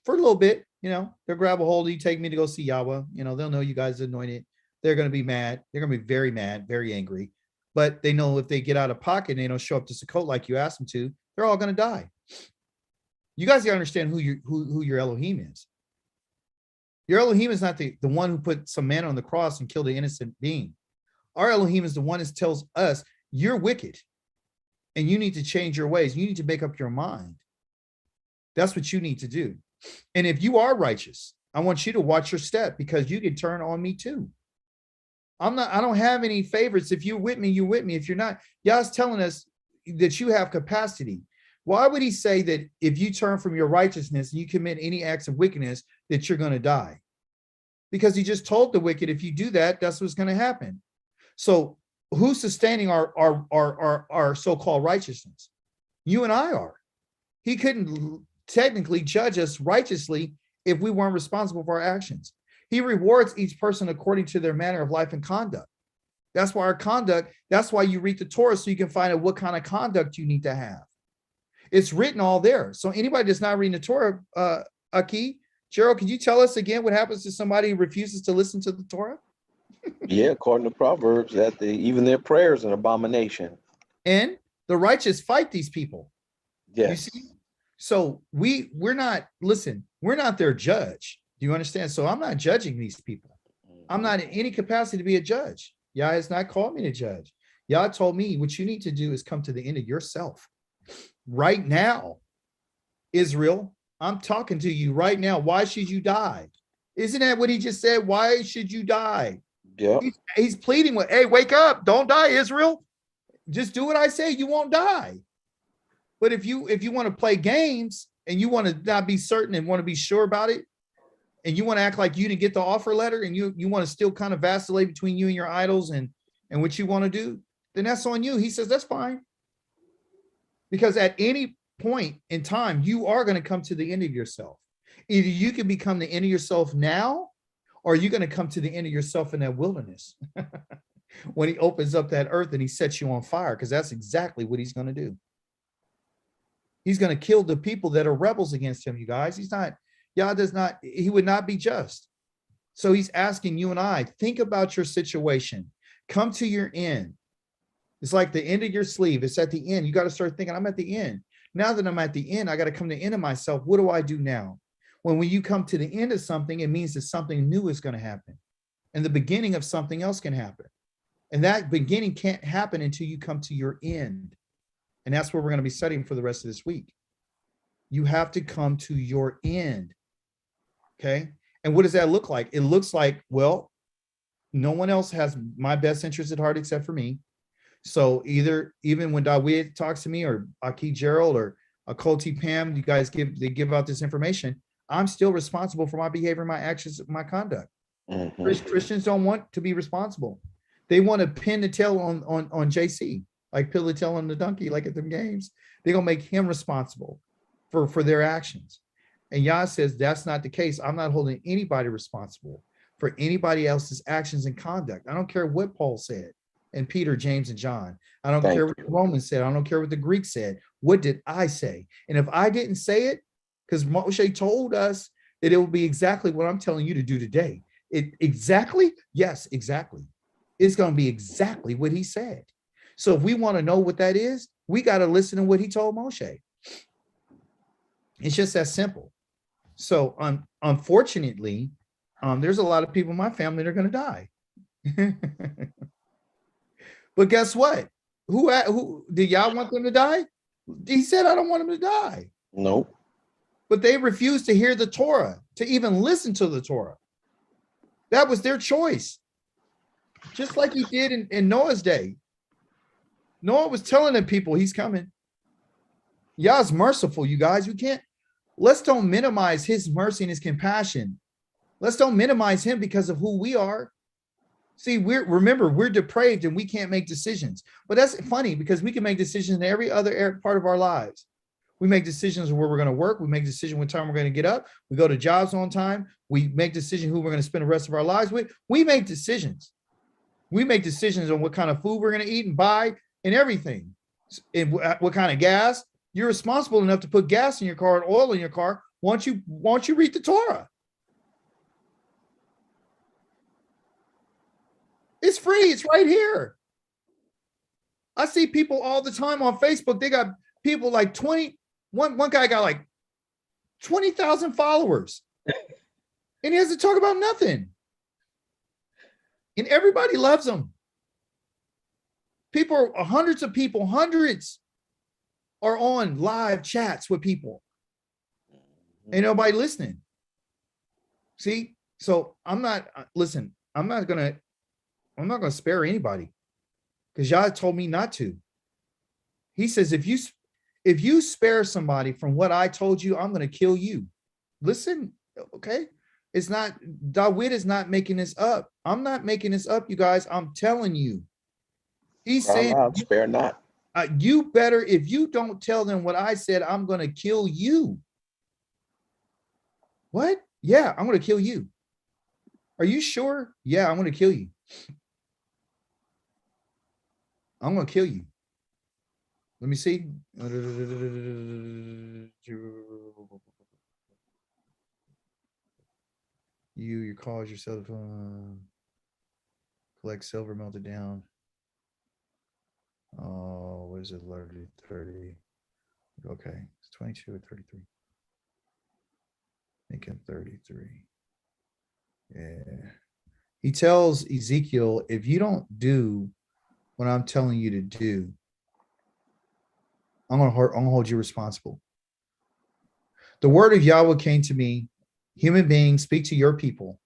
[SPEAKER 1] For a little bit, they'll grab a hold of you, take me to go see Yahweh. They'll know you guys are anointed. They're going to be mad. They're going to be very mad, very angry. But they know if they get out of pocket and they don't show up to Sukkot like you asked them to, they're all going to die. You guys got to understand who your Elohim is. Your Elohim is not the one who put some man on the cross and killed an innocent being. Our Elohim is the one that tells us you're wicked and you need to change your ways. You need to make up your mind. That's what you need to do. And if you are righteous, I want you to watch your step because you can turn on me too. I don't have any favorites. If you're with me, you're with me. If you're not, Yah's telling us that you have capacity. Why would he say that if you turn from your righteousness and you commit any acts of wickedness, that you're going to die? Because he just told the wicked, if you do that, that's what's going to happen. So who's sustaining our so-called righteousness? You and I are. He couldn't technically judge us righteously if we weren't responsible for our actions. He rewards each person according to their manner of life and conduct. That's why our conduct, that's why you read the Torah so you can find out what kind of conduct you need to have. It's written all there. So anybody that's not reading the Torah, Aki, Gerald, could you tell us again what happens to somebody who refuses to listen to the Torah?
[SPEAKER 2] Yeah, according to Proverbs, that even their prayers an abomination.
[SPEAKER 1] And the righteous fight these people.
[SPEAKER 2] Yes.
[SPEAKER 1] You see? So we're not, listen, we're not their judge. Do you understand? So I'm not judging these people. I'm not in any capacity to be a judge. Yah has not called me to judge. Yah told me what you need to do is come to the end of yourself. Right now, Israel, I'm talking to you right now. Why should you die? Isn't that what he just said? Why should you die?
[SPEAKER 2] Yeah.
[SPEAKER 1] He's pleading with, hey, wake up. Don't die, Israel. Just do what I say. You won't die. But if you want to play games and you want to not be certain and want to be sure about it, and you want to act like you didn't get the offer letter and you want to still kind of vacillate between you and your idols and what you want to do, then that's on you. He says, that's fine. Because at any point in time, you are going to come to the end of yourself. Either you can become the end of yourself now, or you're going to come to the end of yourself in that wilderness when he opens up that earth and he sets you on fire, because that's exactly what he's going to do. He's going to kill the people that are rebels against him, you guys. He's not, Yah does not, he would not be just. So he's asking you and I, think about your situation. Come to your end. It's like the end of your sleeve. It's at the end. You got to start thinking, I'm at the end. Now that I'm at the end, I got to come to the end of myself. What do I do now? When you come to the end of something, it means that something new is going to happen. And the beginning of something else can happen. And that beginning can't happen until you come to your end. And that's what we're going to be studying for the rest of this week. You have to come to your end. Okay. And what does that look like? It looks like, well, no one else has my best interest at heart except for me. So even when WID talks to me, or Aki Gerald, or Colty Pam, you guys give out this information, I'm still responsible for my behavior, my actions, my conduct.
[SPEAKER 2] Mhm.
[SPEAKER 1] Christians don't want to be responsible. They want to pin the tail on JC, like Pilly tail on the donkey, like at them games. They're gonna make him responsible for their actions. And Yah says that's not the case. I'm not holding anybody responsible for anybody else's actions and conduct. I don't care what Paul said, and Peter, James, and John. I don't care what the Romans said. I don't care what the Greeks said. What did I say? And if I didn't say it, because Moshe told us that it will be exactly what I'm telling you to do today. Exactly? Yes, exactly. It's going to be exactly what he said. So if we want to know what that is, we got to listen to what he told Moshe. It's just that simple. So unfortunately, there's a lot of people in my family that are going to die. But guess what? Who did y'all want them to die? He said, I don't want them to die.
[SPEAKER 2] Nope.
[SPEAKER 1] But they refused to hear the Torah, to even listen to the Torah. That was their choice. Just like he did in Noah's day. Noah was telling the people he's coming. Yah's merciful, you guys. Let's don't minimize his mercy and his compassion. Let's don't minimize him because of who we are. See, remember, we're depraved and we can't make decisions. But that's funny because we can make decisions in every other part of our lives. We make decisions where we're going to work. We make decisions what time we're going to get up. We go to jobs on time. We make decisions who we're going to spend the rest of our lives with. We make decisions. We make decisions on what kind of food we're going to eat and buy and everything. And what kind of gas. You're responsible enough to put gas in your car and oil in your car once you read the Torah. It's free. It's right here. I see people all the time on Facebook. They got people like 20. One guy got like 20,000 followers. And he has to talk about nothing. And everybody loves him. Hundreds of people, hundreds are on live chats with people. Ain't nobody listening. See? So I'm not gonna spare anybody because Yah told me not to. He says, if you spare somebody from what I told you, I'm going to kill you. Listen, okay? It's not, WID is not making this up. I'm not making this up, you guys. I'm telling you. He's saying,
[SPEAKER 2] spare not.
[SPEAKER 1] You better, if you don't tell them what I said, I'm going to kill you. What? Yeah, I'm going to kill you. Are you sure? Yeah, I'm going to kill you. I'm going to kill you. Let me see. Your cause yourself collect silver, melt it down. Oh, what is it? 30. Okay, it's 22 or 33. Making 33. Yeah. He tells Ezekiel, if you don't do what I'm telling you to do, I'm gonna hold you responsible. The word of Yahweh came to me, human beings, speak to your people.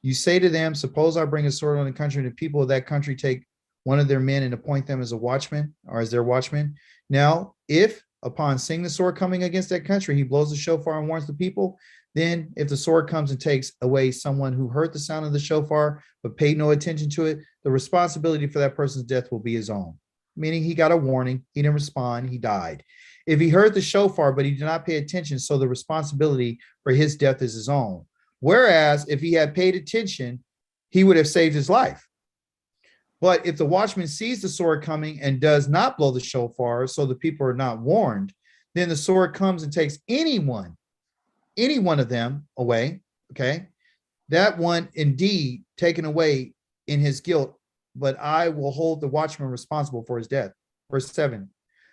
[SPEAKER 1] You say to them, suppose I bring a sword on the country and the people of that country take one of their men and appoint them as a watchman or as their watchman. Now, if upon seeing the sword coming against that country, he blows the shofar and warns the people, then if the sword comes and takes away someone who heard the sound of the shofar but paid no attention to it, the responsibility for that person's death will be his own. meaning he got a warning. He didn't respond. He died. If he heard the shofar, but he did not pay attention, so the responsibility for his death is his own. Whereas if he had paid attention, he would have saved his life. But if the watchman sees the sword coming and does not blow the shofar, so the people are not warned, then the sword comes and takes any one of them away. Okay. That one indeed taken away in his guilt, but I will hold the watchman responsible for his death. Verse 7.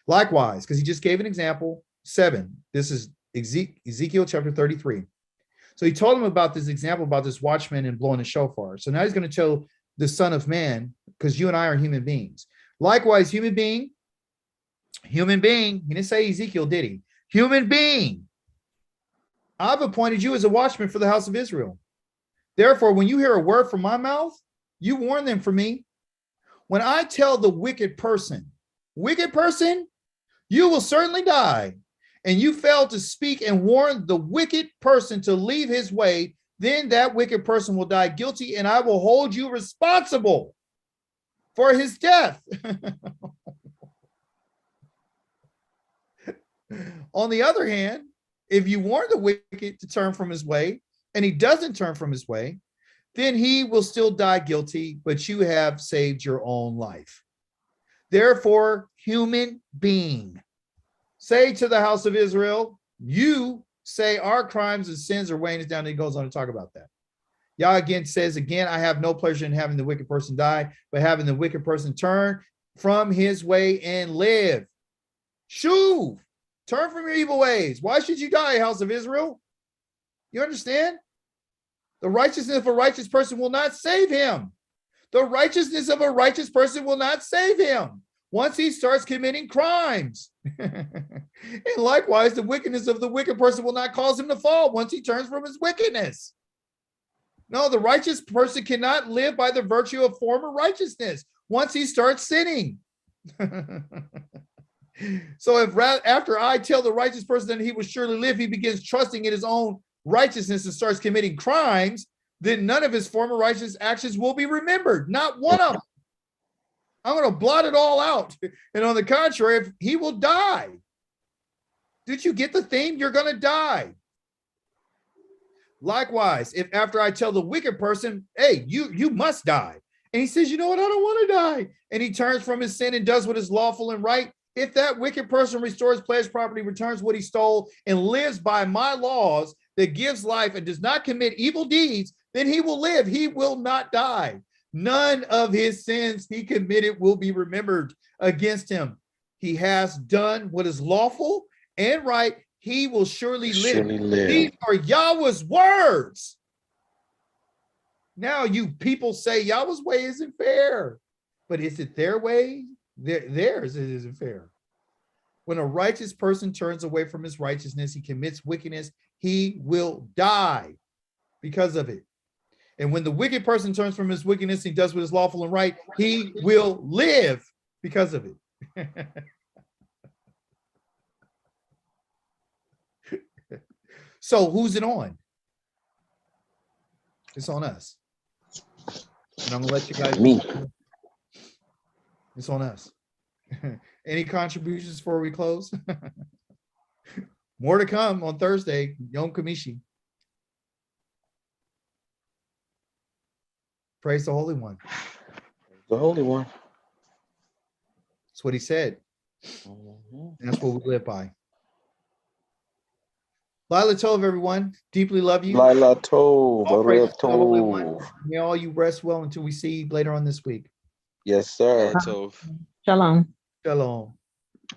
[SPEAKER 1] Likewise, because he just gave an example, 7. This is Ezekiel chapter 33. So he told him about this example about this watchman and blowing the shofar. So now he's going to tell the Son of Man, because you and I are human beings. Likewise, human being, he didn't say Ezekiel, did he? Human being, I've appointed you as a watchman for the house of Israel. Therefore, when you hear a word from my mouth, you warn them from me. When I tell the wicked person, you will certainly die, and you fail to speak and warn the wicked person to leave his way, then that wicked person will die guilty, and I will hold you responsible for his death. On the other hand, if you warn the wicked to turn from his way, and he doesn't turn from his way, then he will still die guilty, but you have saved your own life. Therefore, human being, say to the house of Israel, you say our crimes and sins are weighing us down. And he goes on to talk about that. Yah again says, again, I have no pleasure in having the wicked person die, but having the wicked person turn from his way and live. Shuv, turn from your evil ways. Why should you die, house of Israel? You understand? The righteousness of a righteous person will not save him. The righteousness of a righteous person will not save him once he starts committing crimes. And likewise, the wickedness of the wicked person will not cause him to fall once he turns from his wickedness. No, the righteous person cannot live by the virtue of former righteousness once he starts sinning. So if after I tell the righteous person that he will surely live, he begins trusting in his own righteousness and starts committing crimes, then none of his former righteous actions will be remembered. Not one of them. I'm going to blot it all out. And on the contrary, if he will die. Did you get the theme? You're going to die. Likewise, if after I tell the wicked person, hey, you must die. And he says, you know what? I don't want to die. And he turns from his sin and does what is lawful and right. If that wicked person restores pledged property, returns what he stole, and lives by my laws that gives life and does not commit evil deeds, then he will live. He will not die. None of his sins he committed will be remembered against him. He has done what is lawful and right. He will surely live. These are Yahweh's words. Now you people say Yahweh's way isn't fair, but is it their way? Theirs isn't fair. When a righteous person turns away from his righteousness, he commits wickedness, he will die because of it. And when the wicked person turns from his wickedness, he does what is lawful and right, he will live because of it. So who's it on? It's on us. And I'm gonna let you guys.
[SPEAKER 2] Me.
[SPEAKER 1] It's on us. Any contributions before we close? More to come on Thursday, Yom Kamishi. Praise the Holy One.
[SPEAKER 2] The Holy One.
[SPEAKER 1] That's what he said.
[SPEAKER 2] Mhm.
[SPEAKER 1] And that's what we live by. Lila Tov, everyone. Deeply love you.
[SPEAKER 2] Laila Tov,
[SPEAKER 1] All praise
[SPEAKER 2] Baruch
[SPEAKER 1] to the Holy One.
[SPEAKER 2] Tov.
[SPEAKER 1] May all you rest well until we see you later on this week.
[SPEAKER 2] Yes, sir.
[SPEAKER 3] So
[SPEAKER 4] Shalom.
[SPEAKER 1] Shalom.